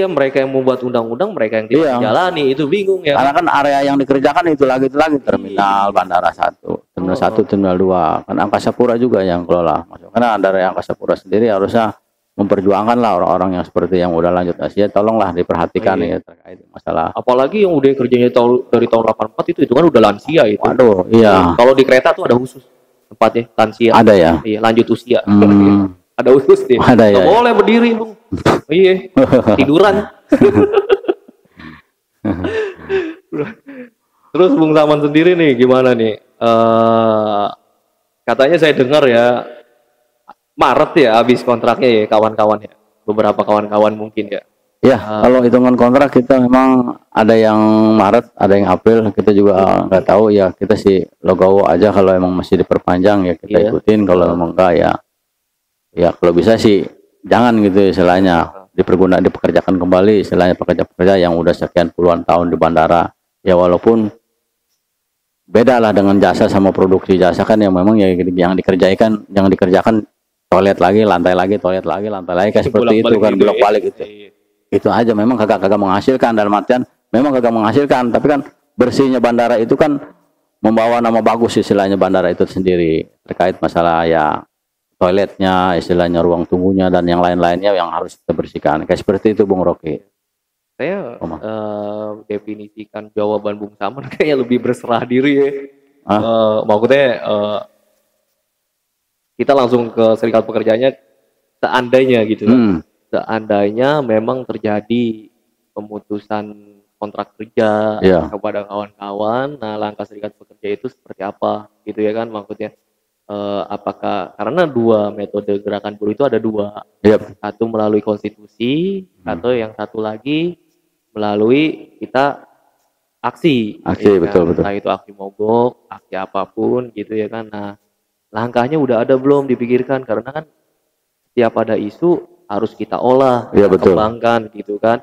Mereka yang membuat undang-undang mereka yang tidak menjalani itu bingung ya. Karena kan area yang dikerjakan itu lagi terminal Bandara 1, Terminal 1, Terminal 2. Kan Angkasa Pura juga yang kelola. Karena dari Angkasa Pura sendiri harusnya memperjuangkan lah orang-orang yang seperti yang udah lanjut usia, tolonglah diperhatikan ya terkait masalah. Apalagi yang udah kerjanya dari tahun 84 itu kan udah lansia itu. Waduh, iya. Kalau di kereta tuh ada khusus tempatnya lansia. Ada ya. Iya, lanjut usia. Ada khusus deh. Ada ya. Nggak boleh berdiri Bung. Iya, tiduran. Terus Bung Saman sendiri nih gimana nih? Katanya saya dengar ya Maret ya habis kontraknya ya kawan-kawan ya. Beberapa kawan-kawan mungkin ya. Ya, kalau hitungan kontrak kita memang ada yang Maret, ada yang April, kita juga nggak tahu ya, kita sih logowo aja kalau emang masih diperpanjang ya kita ikutin, kalau emang enggak ya kalau bisa sih jangan gitu istilahnya dipekerjakan kembali istilahnya pekerja-pekerja yang udah sekian puluhan tahun di bandara ya, walaupun beda lah dengan jasa sama produksi. Jasa kan yang memang yang dikerjakan toilet lagi lantai lagi kayak seperti itu kan bolak balik gitu. Itu aja memang kagak menghasilkan, dalam artian memang kagak menghasilkan, tapi kan bersihnya bandara itu kan membawa nama bagus istilahnya bandara itu sendiri terkait masalah ya toiletnya, istilahnya ruang tunggunya dan yang lain-lainnya yang harus kita bersihkan. Kayak seperti itu Bung Rocky. Saya definisikan jawaban Bung Saman kayak lebih berserah diri ya. Maksudnya kita langsung ke serikat pekerjanya seandainya gitu kan. Seandainya memang terjadi pemutusan kontrak kerja kepada kawan-kawan, nah langkah serikat pekerja itu seperti apa gitu ya kan maksudnya. Apakah karena 2 metode gerakan buruh itu ada 2, satu melalui konstitusi atau yang satu lagi melalui kita aksi ya betul. Entah itu aksi mogok, aksi apapun gitu ya kan. Nah langkahnya udah ada belum dipikirkan, karena kan setiap ada isu harus kita olah, kembangkan gitu kan,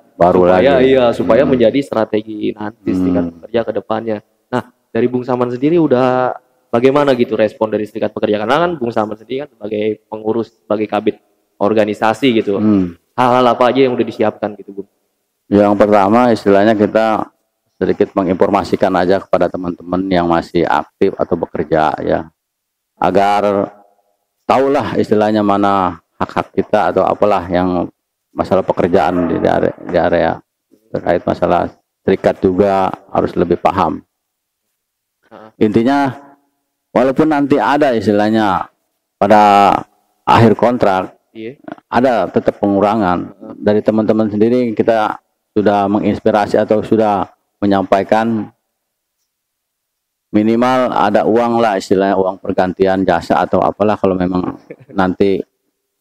supaya menjadi strategi nanti serikat pekerja ke depannya. Nah dari Bung Saman sendiri udah bagaimana gitu respon dari serikat pekerja, karena kan Bung Saman sendiri kan sebagai pengurus, sebagai kabit organisasi gitu, hal-hal apa aja yang udah disiapkan gitu Bung? Yang pertama istilahnya kita sedikit menginformasikan aja kepada teman-teman yang masih aktif atau bekerja ya, agar tahulah istilahnya mana hak-hak kita atau apalah yang masalah pekerjaan di area terkait masalah serikat juga harus lebih paham. Intinya walaupun nanti ada istilahnya pada akhir kontrak ada tetap pengurangan dari teman-teman sendiri, kita sudah menginspirasi atau sudah menyampaikan minimal ada uang lah istilahnya, uang pergantian jasa atau apalah kalau memang nanti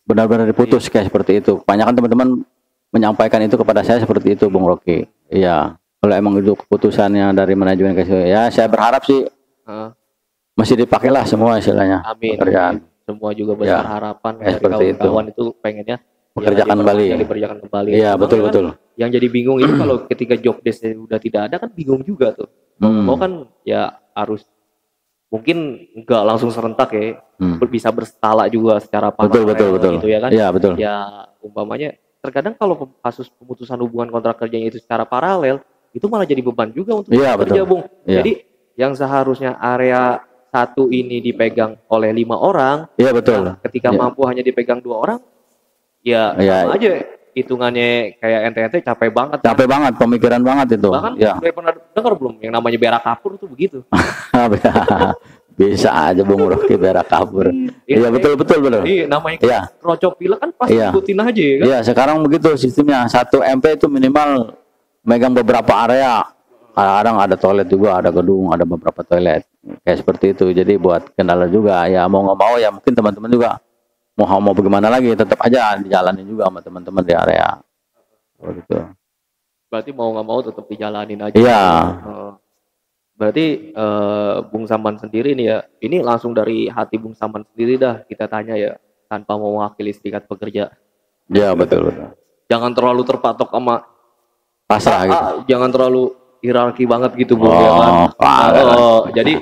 benar-benar diputus kayak seperti itu. Kebanyakan teman-teman menyampaikan itu kepada saya seperti itu Bung Rocky. Iya, kalau emang itu keputusannya dari manajemen ya saya berharap sih masih dipakailah semua istilahnya Amin. pekerjaan. Semua juga besar Ya, harapan ya, dari seperti itu. kawan-kawan itu pengennya Pekerjaan kembali. diperjakan kembali. Iya, Cuma betul kan betul. yang jadi bingung itu kalau ketika job desk udah tidak ada kan bingung juga tuh. Mau kan ya harus mungkin nggak langsung serentak ya, bisa berskala juga secara Betul betul paralel betul. gitu ya kan. Iya, betul. Ya umpamanya terkadang kalau kasus pemutusan hubungan kontrak kerjanya itu secara paralel itu malah jadi beban juga untuk Iya, kerja, betul. Bung. Iya. Jadi yang seharusnya area satu ini dipegang oleh 5 orang, Iya, betul. nah, ketika Iya. mampu hanya dipegang 2 orang, ya Iya. sama aja hitungannya kayak ente capek banget. Capek banget, pemikiran banget itu. Bahkan Ya. udah pernah dengar belum yang namanya berak kapur tuh begitu. Bisa aja Bung Rocky berak kabur. Iya, betul betul betul. Iya, namanya Iya. kerocok pilek kan pasti Iya. ikutin aja ya kan. Iya, sekarang begitu sistemnya. 1 MP itu minimal megang beberapa area. Kadang ada toilet juga, ada gedung, ada beberapa toilet. Kayak seperti itu. Jadi buat kendala juga. Ya mau nggak mau ya mungkin teman-teman juga mau bagaimana lagi tetap aja dijalanin juga sama teman-teman di area. Begitu. Berarti mau nggak mau tetap dijalanin aja. Iya. Berarti Bung Saman sendiri nih ya, ini langsung dari hati Bung Saman sendiri dah kita tanya ya, tanpa mau mewakili serikat pekerja. Iya, betul betul. Jangan terlalu terpatok sama Pasrah gitu. jangan terlalu hierarki banget gitu Bung Oh, ya kan. parah. Jadi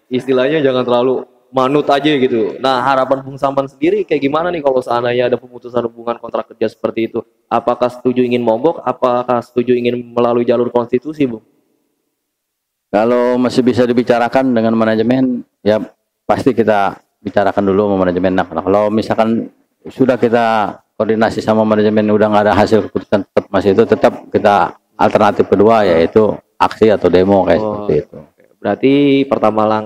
istilahnya jangan terlalu manut aja gitu. Nah, harapan Bung Saman sendiri kayak gimana nih kalau seandainya ada pemutusan hubungan kontrak kerja seperti itu? Apakah setuju ingin mogok? Apakah setuju ingin melalui jalur konstitusi, Bung? Kalau masih bisa dibicarakan dengan manajemen, ya pasti kita bicarakan dulu sama manajemen. Nah, kalau misalkan sudah kita koordinasi sama manajemen udah nggak ada hasil keputusan tetap masih itu, tetap kita alternatif kedua yaitu aksi atau demo kayak seperti itu. Berarti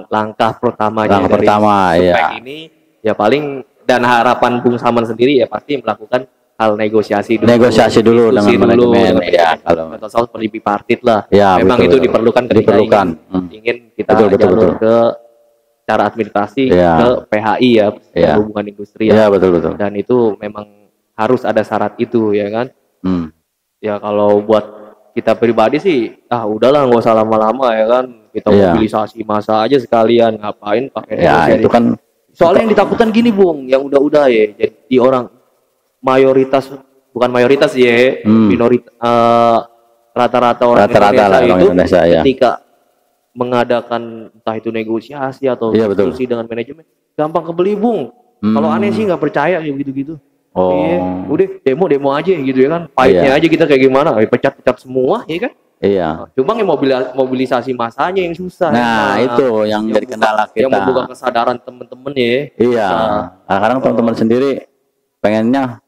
langkah pertamanya Langkah dari pertama, spek ya. ini ya paling, dan harapan Bung Saman sendiri ya pasti melakukan hal negosiasi dulu. Negosiasi dulu diskusi dengan manajemen, ya, kalau atau seperti bipartit lah. Ya, Memang betul, itu betul. diperlukan ketika Diperlukan. ingin kita Betul, betul, jalur betul. ke cara administrasi Ya. ke PHI ya, Ya. hubungan industri Iya, ya. betul betul. Dan itu memang harus ada syarat itu ya kan. Ya kalau buat kita pribadi sih, udahlah nggak usah lama-lama ya kan. Kita Iya. mobilisasi massa aja sekalian, ngapain pakai Ya, negosiasi. itu kan Soalnya yang ditakutkan gini Bung, yang udah-udah ya, jadi orang bukan mayoritas ya, rata-rata orang Rata-rata lah Indonesia orang itu Indonesia, ya. ketika mengadakan entah itu negosiasi atau Iya, betul. diskusi dengan manajemen, gampang kebeli Bung. Kalau aneh sih nggak percaya kayak gitu-gitu. Oh. Iya, udah demo aja gitu ya kan. Pahitnya Iya. aja kita kayak gimana, pecat-pecat semua ya kan. Iya. Cuma yang mobilisasi masanya yang susah. Nah, itu yang jadi kendala kita. Yang membuka kesadaran temen-temen ya. Iya. Nah, kadang teman-teman sendiri pengennya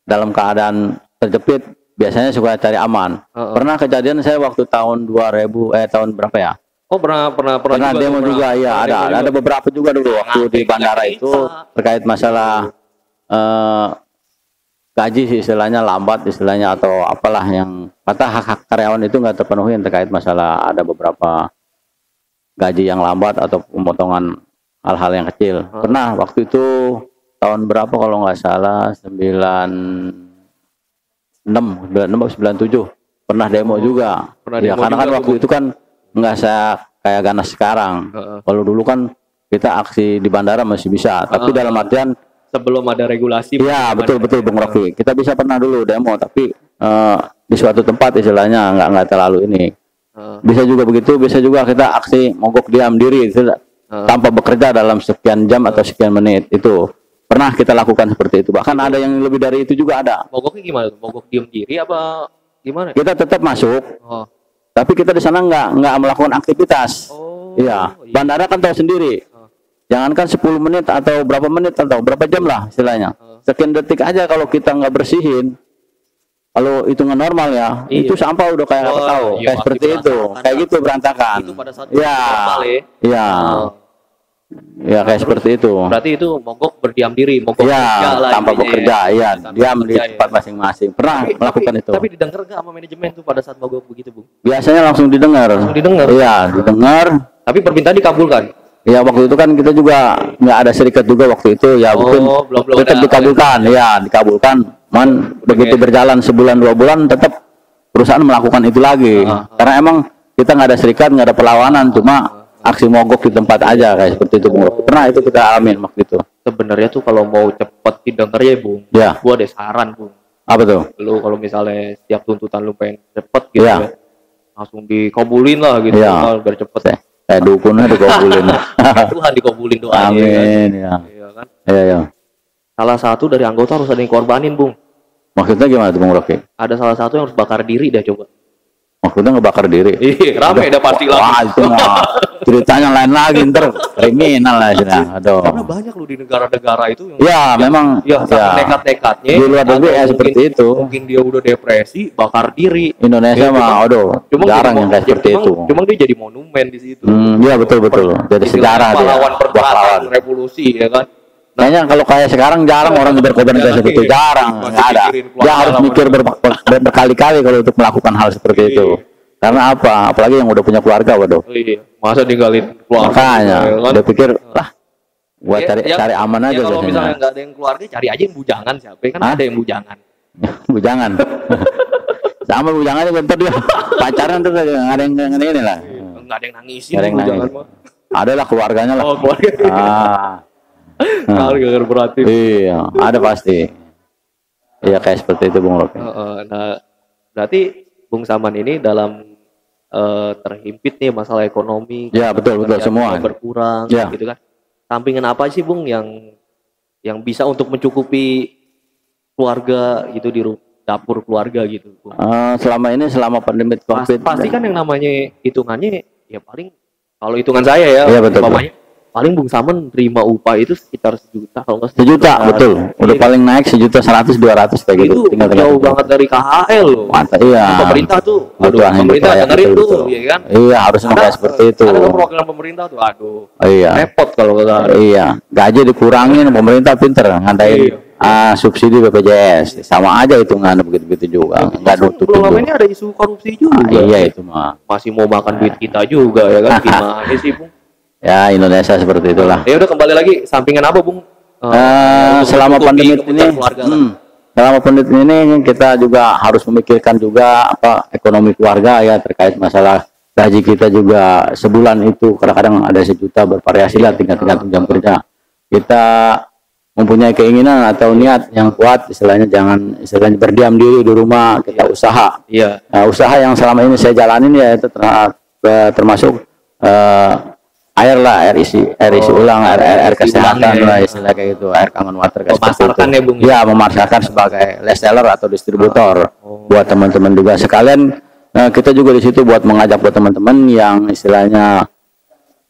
dalam keadaan terjepit, biasanya suka cari aman. Pernah kejadian saya waktu tahun 2000 tahun berapa ya? Oh, pernah Demo juga, ya ada beberapa juga dulu waktu di bandara itu terkait masalah gaji sih istilahnya lambat istilahnya atau apalah yang kata hak-hak karyawan itu nggak terpenuhi terkait masalah ada beberapa gaji yang lambat atau pemotongan hal-hal yang kecil. Pernah waktu itu tahun berapa kalau nggak salah 96 atau 97 pernah demo juga. Ya karena kan waktu itu kan nggak saya kayak ganas sekarang. Kalau dulu kan kita aksi di bandara masih bisa, tapi dalam artian sebelum ada regulasi. Iya, betul Bung Rocky. Kita bisa pernah dulu demo, tapi di suatu tempat istilahnya nggak terlalu ini. Bisa juga begitu, bisa juga kita aksi mogok diam diri tanpa bekerja dalam sekian jam atau sekian menit. Itu pernah kita lakukan seperti itu. Bahkan ada yang lebih dari itu juga ada. Mogoknya gimana? Mogok diam diri apa gimana? Kita tetap masuk, tapi kita di sana nggak melakukan aktivitas. Iya, bandara kan tahu sendiri. Jangankan 10 menit atau berapa menit atau berapa jam lah istilahnya. Sekian detik aja kalau kita nggak bersihin, kalau hitungan normal ya, itu sampah udah kayak apa tahu, kayak seperti itu, kayak gitu berantakan. Itu pada saat ya, normal ya. Iya. Ya kayak seperti itu. Berarti itu mogok berdiam diri, mogok ya, tanpa bekerja, ya, diam di bekerja, tempat masing-masing. Pernah melakukan itu. Tapi didengar nggak sama manajemen tuh pada saat mogok begitu, Bung? Biasanya langsung didengar. Didengar. Iya, didengar. Tapi permintaan dikabulkan. Ya waktu itu kan kita juga nggak ada serikat juga waktu itu ya mungkin belum tetap dikabulkan ya dikabulkan. Begitu berjalan sebulan 2 bulan tetap perusahaan melakukan itu lagi karena emang kita nggak ada serikat nggak ada perlawanan cuma aksi mogok di tempat aja kayak seperti itu Bung Rocky. Pernah itu kita alamin waktu itu. Sebenarnya tuh kalau mau cepet didengar ya Bung, Ya, gua ada saran Bung. apa tuh? Lu kalau misalnya setiap tuntutan lu pengen cepet gitu Ya. ya, langsung dikabulin lah gitu Ya. biar cepet. Kayak dukunnya dikabulin. Tuhan dikabulin doanya kan. Amin ya. Iya kan. Iya ya. Salah satu dari anggota harus ada yang korbanin Bung. Maksudnya gimana tuh Bung Rocky? Ada salah satu yang harus bakar diri dah coba. Maksudnya ngebakar diri. Iya, rame dah pasti Wah, lah. itu mah ceritanya lain lagi, ntar kriminal lah sudah. Aduh. Karena banyak loh di negara-negara itu yang Ya, memang ya ya. nekat-nekatnya Di luar negeri atau ya seperti itu. Mungkin dia udah depresi, bakar diri. Indonesia Ya, mah aduh, jarang yang kayak seperti itu. Cuma dia jadi monumen di situ. Iya betul. Jadi sejarah dia. Pahlawan pergerakan Pahlawan. revolusi ya kan. Kayaknya kalau kayak sekarang jarang orang berkorban kayak seperti itu, jarang, nggak ada. Dia harus mikir berkali-kali kalau untuk melakukan hal seperti itu. Karena apa? Apalagi yang udah punya keluarga, waduh. Oh, iya. Masa ninggalin keluarga. Makanya, ya kan? dia pikir lah, gua cari aman aja kalau biasanya. misalnya nggak ada yang keluarga, cari aja yang bujangan siapa? Kan Hah? ada yang bujangan. Bujangan. Sama bujangan juga ntar dia pacaran tuh nggak ada yang ini lah. Nggak ada yang nangisin Nggak ada yang bujangan nangis. mah. Ada lah keluarganya lah. Oh, keluarga. Ah, Keluarga berarti. iya, ada pasti. Iya kayak seperti itu Bung Rocky. Nah, berarti Bung Saman ini dalam terhimpit nih masalah ekonomi. Ya betul pekerjaan semua. berkurang, Ya. gitu kan. Sampingan apa sih Bung yang bisa untuk mencukupi keluarga gitu di dapur keluarga gitu, Bung? Selama pandemi COVID. Pasti kan yang namanya hitungannya ya paling kalau hitungan saya ya, Iya, betul. umpamanya paling Bung Saman terima upah itu sekitar 1 juta kalau nggak 1 juta, betul. Udah Iya, paling naik 1.100.000, 200 kayak gitu. itu jauh banget dari KHL loh. Mantap, iya. Pemerintah tuh, aduh, Kebutuhan hidup pemerintah layak, dengerin betul, tuh, betul. ya kan? Iya, harusnya kayak seperti itu. Ada perwakilan pemerintah tuh, aduh, Iya. repot kalau kata. Iya, gaji dikurangin, pemerintah pinter ngadain Iya. subsidi BPJS. Sama aja hitungan begitu-begitu juga. Enggak nutup Belum lama itu. ini ada isu korupsi juga. Iya itu mah. Masih mau makan duit kita juga ya kan? Gimana sih, Bung? Ya Indonesia seperti itulah. Ya udah kembali lagi, sampingan apa, Bung? Selama Untuk pandemi mencukupi ini, kebutuhan keluarga lah. selama pandemi ini kita juga harus memikirkan juga apa ekonomi keluarga ya terkait masalah gaji kita juga sebulan itu kadang-kadang ada 1 juta bervariasi lah tingkat-tingkat jam kerja. Kita mempunyai keinginan atau niat yang kuat, istilahnya istilahnya berdiam diri di rumah, kita usaha. Iya. Nah, usaha yang selama ini saya jalanin ya itu termasuk air lah, air isi ulang, air kesehatan lah istilah kayak gitu, air common water kayak seperti Memasarkan itu. ya, Bung? Ya, memasarkan sebagai reseller atau distributor buat teman-teman juga. Sekalian kita juga di situ buat mengajak buat teman-teman yang istilahnya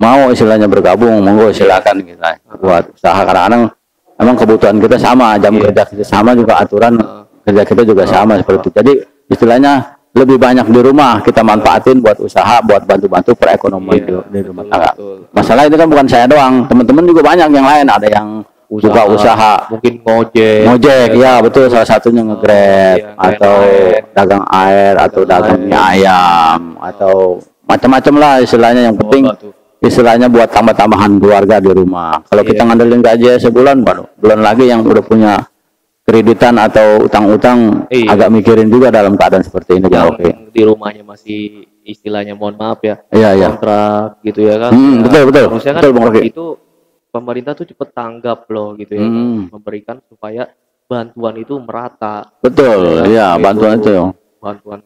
mau bergabung, monggo silakan kita buat usaha. Kadang-kadang emang kebutuhan kita sama, jam kerja kita sama juga, aturan kerja kita juga sama seperti itu. Jadi istilahnya lebih banyak di rumah kita manfaatin buat usaha, buat bantu-bantu perekonomian di rumah tangga. Masalah itu kan bukan saya doang, teman-teman juga banyak yang lain, ada yang buka usaha, mungkin ngojek, ya betul, salah satunya nge-grab atau dagang air atau dagang mie ayam atau macam-macam lah istilahnya. Yang penting istilahnya buat tambah-tambahan keluarga di rumah. Kalau kita ngandelin gaji sebulan, baru belum lagi yang udah punya kreditan atau utang-utang, agak mikirin juga dalam keadaan seperti ini. Yang di rumahnya masih istilahnya mohon maaf ya, kontrak gitu ya kan. Betul. Maksudnya kan Betul, Bang Rocky. itu pemerintah tuh cepet tanggap loh gitu ya, memberikan supaya bantuan itu merata. Betul, ya bantuan itu. Bantuan.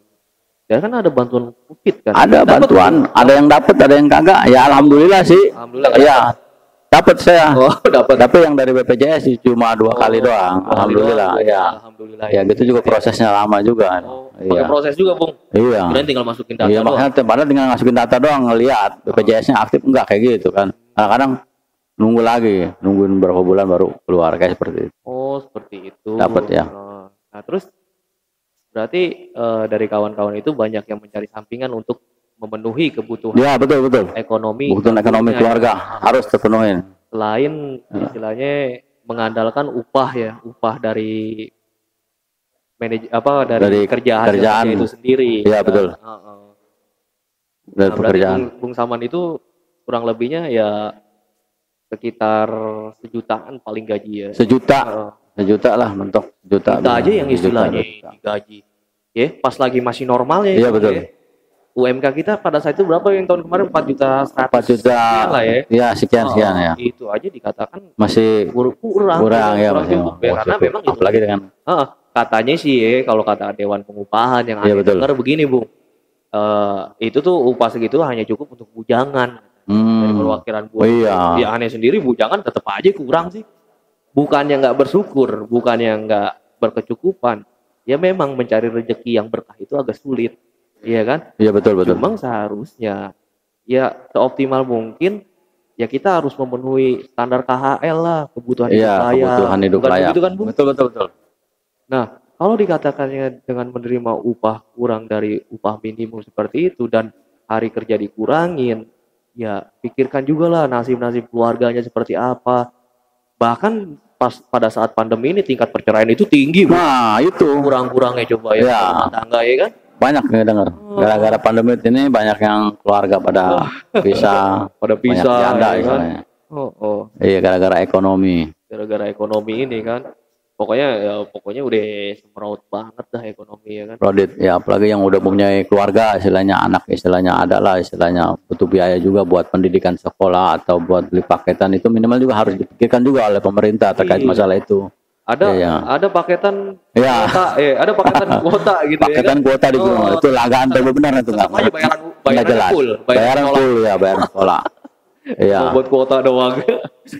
Ya kan ada bantuan COVID kan. Ada bantuan, ada yang dapat, ada yang kagak. Ya alhamdulillah sih. Alhamdulillah. Ya. Dapat saya. Oh, dapat. Tapi yang dari BPJS sih cuma 2 kali doang. Alhamdulillah. Ya. Alhamdulillah. Ya gitu juga prosesnya lama juga. Pakai proses juga, Bung. Iya. Kemudian tinggal masukin data Iya, doang. makanya padahal tinggal masukin data doang, ngelihat BPJS-nya aktif enggak kayak gitu kan. Kadang-kadang nunggu lagi, nungguin berapa bulan baru keluar kayak seperti itu. Oh, seperti itu. Dapat ya. Nah, terus berarti dari kawan-kawan itu banyak yang mencari sampingan untuk memenuhi kebutuhan. Ya, betul. Ekonomi. Kebutuhan ekonomi keluarga harus terpenuhi. Selain istilahnya mengandalkan upah dari dari kerjaan itu sendiri. Iya, betul. Dari pekerjaan. Bung Saman itu kurang lebihnya ya sekitar 1 jutaan paling gaji ya. 1 juta. 1 juta lah mentok. 1 juta. Kita aja yang istilahnya digaji. Ya, pas lagi masih normal ya. Iya, betul. UMK kita pada saat itu berapa yang tahun kemarin 4.100.000 4 juta lah ya. ya sekian ya. Itu aja dikatakan Masih kurang ya, kurang masih cukup ya, karena cukup. memang itu Apalagi dengan katanya sih kalau kata Dewan Pengupahan yang Iya, aneh betul. dengar begini Bung, itu tuh upah segitu hanya cukup untuk bujangan. Dari perwakilan buruh. Oh iya. Ya aneh sendiri, bujangan tetap aja kurang sih. Bukannya nggak bersyukur, bukannya nggak berkecukupan. Ya memang mencari rezeki yang berkah itu agak sulit, iya kan? Iya betul. Memang seharusnya ya seoptimal mungkin ya kita harus memenuhi standar KHL lah, kebutuhan hidup Iya, layak. kebutuhan hidup Bukan layak. begitu kan, Bung? Betul. Nah, kalau dikatakannya dengan menerima upah kurang dari upah minimum seperti itu dan hari kerja dikurangin, ya pikirkan juga lah nasib-nasib keluarganya seperti apa. Bahkan pada saat pandemi ini tingkat perceraian itu tinggi, Bu. Nah, itu Kurang-kurangnya coba ya, Ya. rumah tangga ya kan. banyak yang dengar. Gara-gara pandemi ini banyak yang keluarga pada pisah, Pada banyak pisah janda ya kan. istilahnya. Oh. Iya, gara-gara ekonomi. Gara-gara ekonomi ini kan. Pokoknya udah semeraut banget dah ekonomi ya kan. Kredit ya, apalagi yang udah punya keluarga istilahnya, anak istilahnya ada lah istilahnya, butuh biaya juga buat pendidikan sekolah atau buat beli paketan, itu minimal juga harus dipikirkan juga oleh pemerintah terkait Iya. masalah itu. Ada paketan Ya. kuota, ada paketan kuota gitu ya Paketan kan. kuota di itu lagaan benar itu Tetap aja bayaran jelas. full, Bayaran sekolah. full ya, bayaran sekolah. Iya. Cuma buat kuota doang.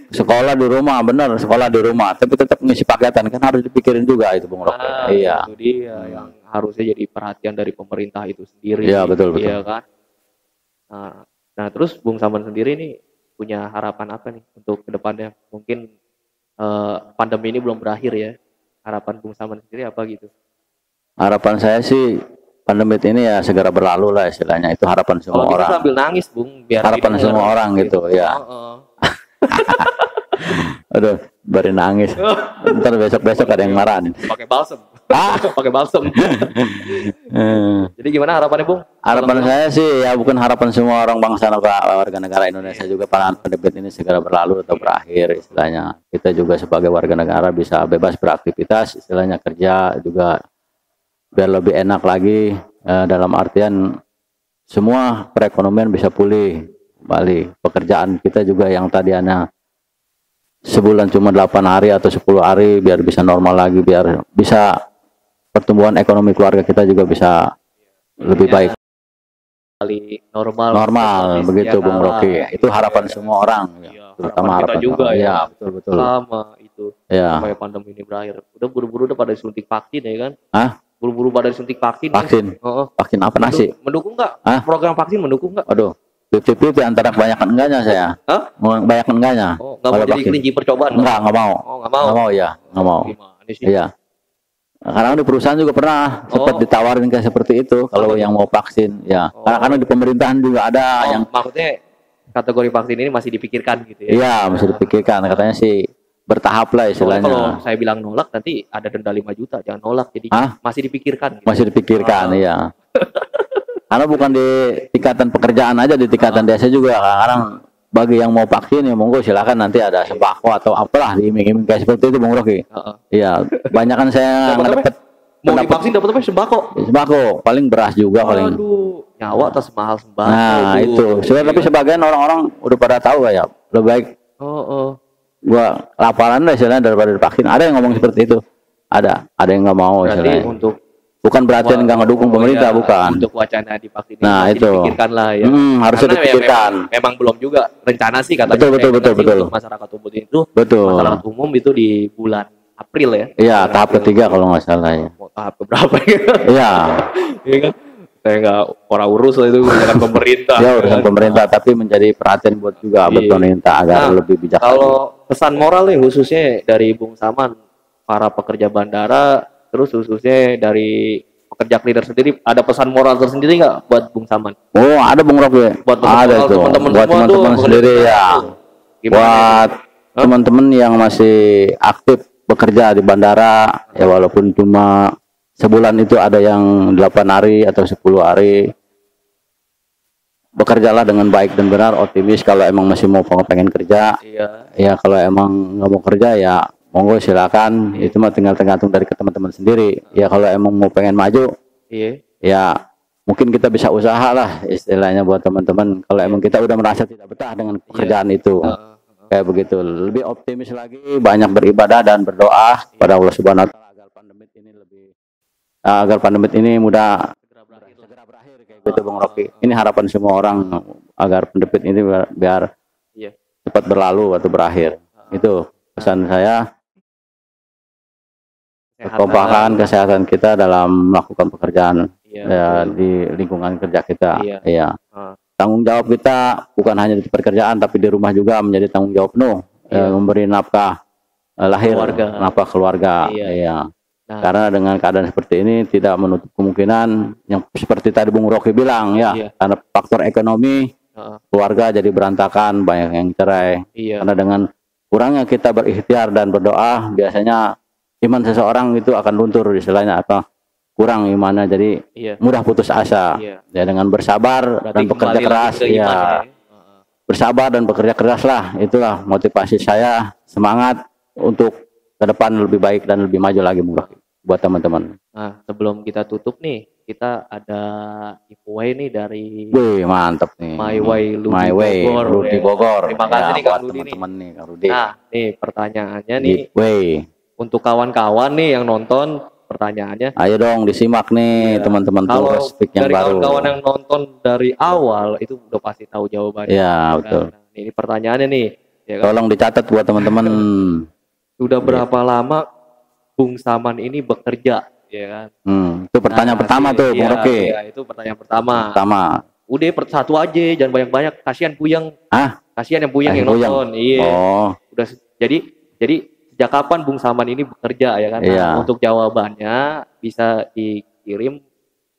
Sekolah di rumah, benar, sekolah di rumah, tapi tetap ngisi paketan, kan harus dipikirin juga itu Bung Rocky. Iya. Itu dia yang harusnya jadi perhatian dari pemerintah itu sendiri. Iya, betul. Iya kan. Nah, terus Bung Saman sendiri nih punya harapan apa nih untuk kedepannya? Mungkin pandemi ini belum berakhir ya. Harapan Bung Saman sendiri apa gitu? Harapan saya sih pandemi ini ya segera berlalu lah istilahnya, itu harapan semua Kalau kita orang. sambil nangis Bung, biar Harapan didengar. semua orang gitu, ya. Aduh, bari nangis. Ntar besok-besok ada yang marahin. Pakai balsem. Ah. Pakai balsem. Jadi gimana harapannya Bung? Harapan saya sih ya, bukan harapan semua orang bangsa warga negara Indonesia juga, pandemi ini segera berlalu atau berakhir istilahnya. Kita juga sebagai warga negara bisa bebas beraktivitas istilahnya, kerja juga biar lebih enak lagi, dalam artian semua perekonomian bisa pulih kembali. Pekerjaan kita juga yang tadinya sebulan cuma 8 hari atau 10 hari biar bisa normal lagi, biar bisa pertumbuhan ekonomi keluarga kita juga bisa lebih baik. Kali normal Begitu Bung Rocky. Itu harapan semua orang, terutama harapan kita juga orang. ya. Betul. Sama itu. Ya. Supaya pandemi ini berakhir. Udah buru-buru udah pada disuntik vaksin ya kan? Hah? Buru-buru pada disuntik vaksin. Vaksin. Vaksin apa nasi? Mendukung nggak? Hah? Program vaksin mendukung nggak? Aduh, 50-50 antara kebanyakan enggaknya saya. Hah? Banyakan enggaknya. Nggak mau jadi kelinci percobaan? Enggak mau. Nggak mau. Nggak mau ya, nggak mau. Gimana sih? Iya. Karena di perusahaan juga pernah sempat ditawarin kayak seperti itu kalau yang mau vaksin ya. Karena di pemerintahan juga ada yang maksudnya kategori vaksin ini masih dipikirkan gitu ya. Iya, masih dipikirkan, katanya sih bertahap lah istilahnya. Kalau saya bilang nolak nanti ada denda 5 juta, jangan nolak. Jadi masih dipikirkan gitu. Masih dipikirkan, iya. Karena bukan di tingkatan pekerjaan aja, di tingkatan desa juga. Kadang bagi yang mau vaksin ya monggo silakan, nanti ada sembako atau apalah diiming-iming kayak seperti itu Bung Rocky. Iya, banyak kan saya dapat mau divaksin dapat apa? Sembako. Sembako, paling beras juga paling. Aduh, nyawa atas mahal sembako. Nah, itu. Tapi sebagian orang-orang udah pada tahu ya, lebih baik gua laparan lah istilahnya daripada divaksin. Ada yang ngomong seperti itu. Ada yang nggak mau istilahnya. Bukan berarti nggak ngedukung pemerintah, bukan. Untuk wacana divaksin Nah, itu dipikirkan lah ya. Harusnya dipikirkan. Memang belum juga rencana sih katanya. Betul. Untuk masyarakat umum itu. Betul. Masyarakat umum itu di bulan April ya. Iya, tahap ketiga kalau nggak salah ya. Mau tahap keberapa ya? Iya. Iya kan? Saya nggak orang urus lah itu urusan pemerintah. Ya urusan pemerintah, tapi menjadi perhatian buat juga buat pemerintah agar lebih bijak. Kalau pesan moral nih khususnya dari Bung Saman, para pekerja bandara, terus khususnya dari pekerja cleaner sendiri, ada pesan moral tersendiri nggak buat Bung Saman? Oh, ada Bung Rocky. Buat ada itu. Buat teman-teman sendiri ya. Buat teman-teman yang masih aktif bekerja di bandara, ya walaupun cuma sebulan itu ada yang 8 hari atau 10 hari, bekerjalah dengan baik dan benar, optimis. Kalau emang masih mau pengen kerja, ya kalau emang nggak mau kerja ya monggo silakan. Itu mah tinggal tergantung dari teman-teman sendiri. Ya kalau emang mau pengen maju, ya mungkin kita bisa usaha lah istilahnya buat teman-teman kalau emang kita udah merasa tidak betah dengan pekerjaan itu. Kayak begitu, lebih optimis lagi, banyak beribadah dan berdoa pada Allah Subhanahu wa taala agar pandemi ini mudah segera berakhir kayak gitu Bung Rocky. Ini harapan semua orang agar pandemi ini biar cepat berlalu atau berakhir. Itu pesan saya. Kekompakan kesehatan kita dalam melakukan pekerjaan di lingkungan kerja kita. Iya. Tanggung jawab kita bukan hanya di pekerjaan tapi di rumah juga menjadi tanggung jawab penuh, memberi nafkah lahir, nafkah keluarga. Iya. Karena dengan keadaan seperti ini tidak menutup kemungkinan yang seperti tadi Bung Rocky bilang karena faktor ekonomi keluarga jadi berantakan, banyak yang cerai. Karena dengan kurangnya kita berikhtiar dan berdoa, biasanya iman seseorang itu akan luntur istilahnya apa? Kurang imannya, jadi mudah putus asa. Ya dengan bersabar dan bekerja keras, bersabar dan bekerja keras lah, itulah motivasi saya, semangat untuk ke depan lebih baik dan lebih maju lagi buat teman-teman. Nah, sebelum kita tutup nih, kita ada giveaway nih dari mantap nih. My Way Ludi Bogor. Terima kasih nih Kang Rudi nih. Kang Rudi. Nah, nih pertanyaannya nih. Untuk kawan-kawan nih yang nonton, pertanyaannya. Ayo dong disimak nih teman-teman kalau speak yang dari baru. Kawan-kawan yang nonton dari awal itu udah pasti tahu jawabannya. Iya, betul. Nah, ini pertanyaannya nih. Tolong dicatat buat teman-teman. Sudah berapa lama Bung Saman ini bekerja, ya kan? Itu pertanyaan pertama tuh, Bung Rocky. Itu pertanyaan pertama. Udah satu aja, jangan banyak-banyak. Kasihan Puyeng. Kasihan yang Puyeng yang nonton. Udah jadi sejak kapan Bung Saman ini bekerja, ya kan? Nah, untuk jawabannya bisa dikirim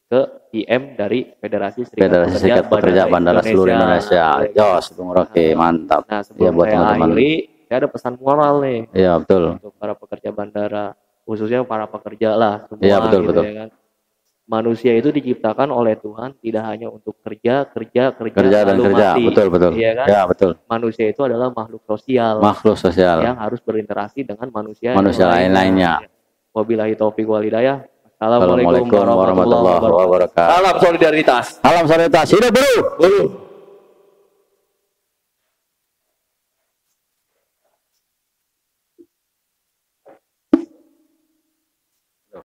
ke DM dari Federasi Serikat Pekerja Bandara seluruh Indonesia. Jos, Bung Rocky, mantap. Nah, sebelum saya akhiri, saya ada pesan moral nih. Iya, betul. Untuk para pekerja bandara, khususnya para pekerja lah semua. Iya, betul, betul. Ya kan? Manusia itu diciptakan oleh Tuhan tidak hanya untuk kerja dan kerja. Mati. Betul. Iya kan? Ya, betul. Manusia itu adalah makhluk sosial. yang harus berinteraksi dengan manusia lainnya. Wabillahi taufiq wal hidayah. Assalamualaikum warahmatullahi wabarakatuh. Salam solidaritas. Hidup buruh.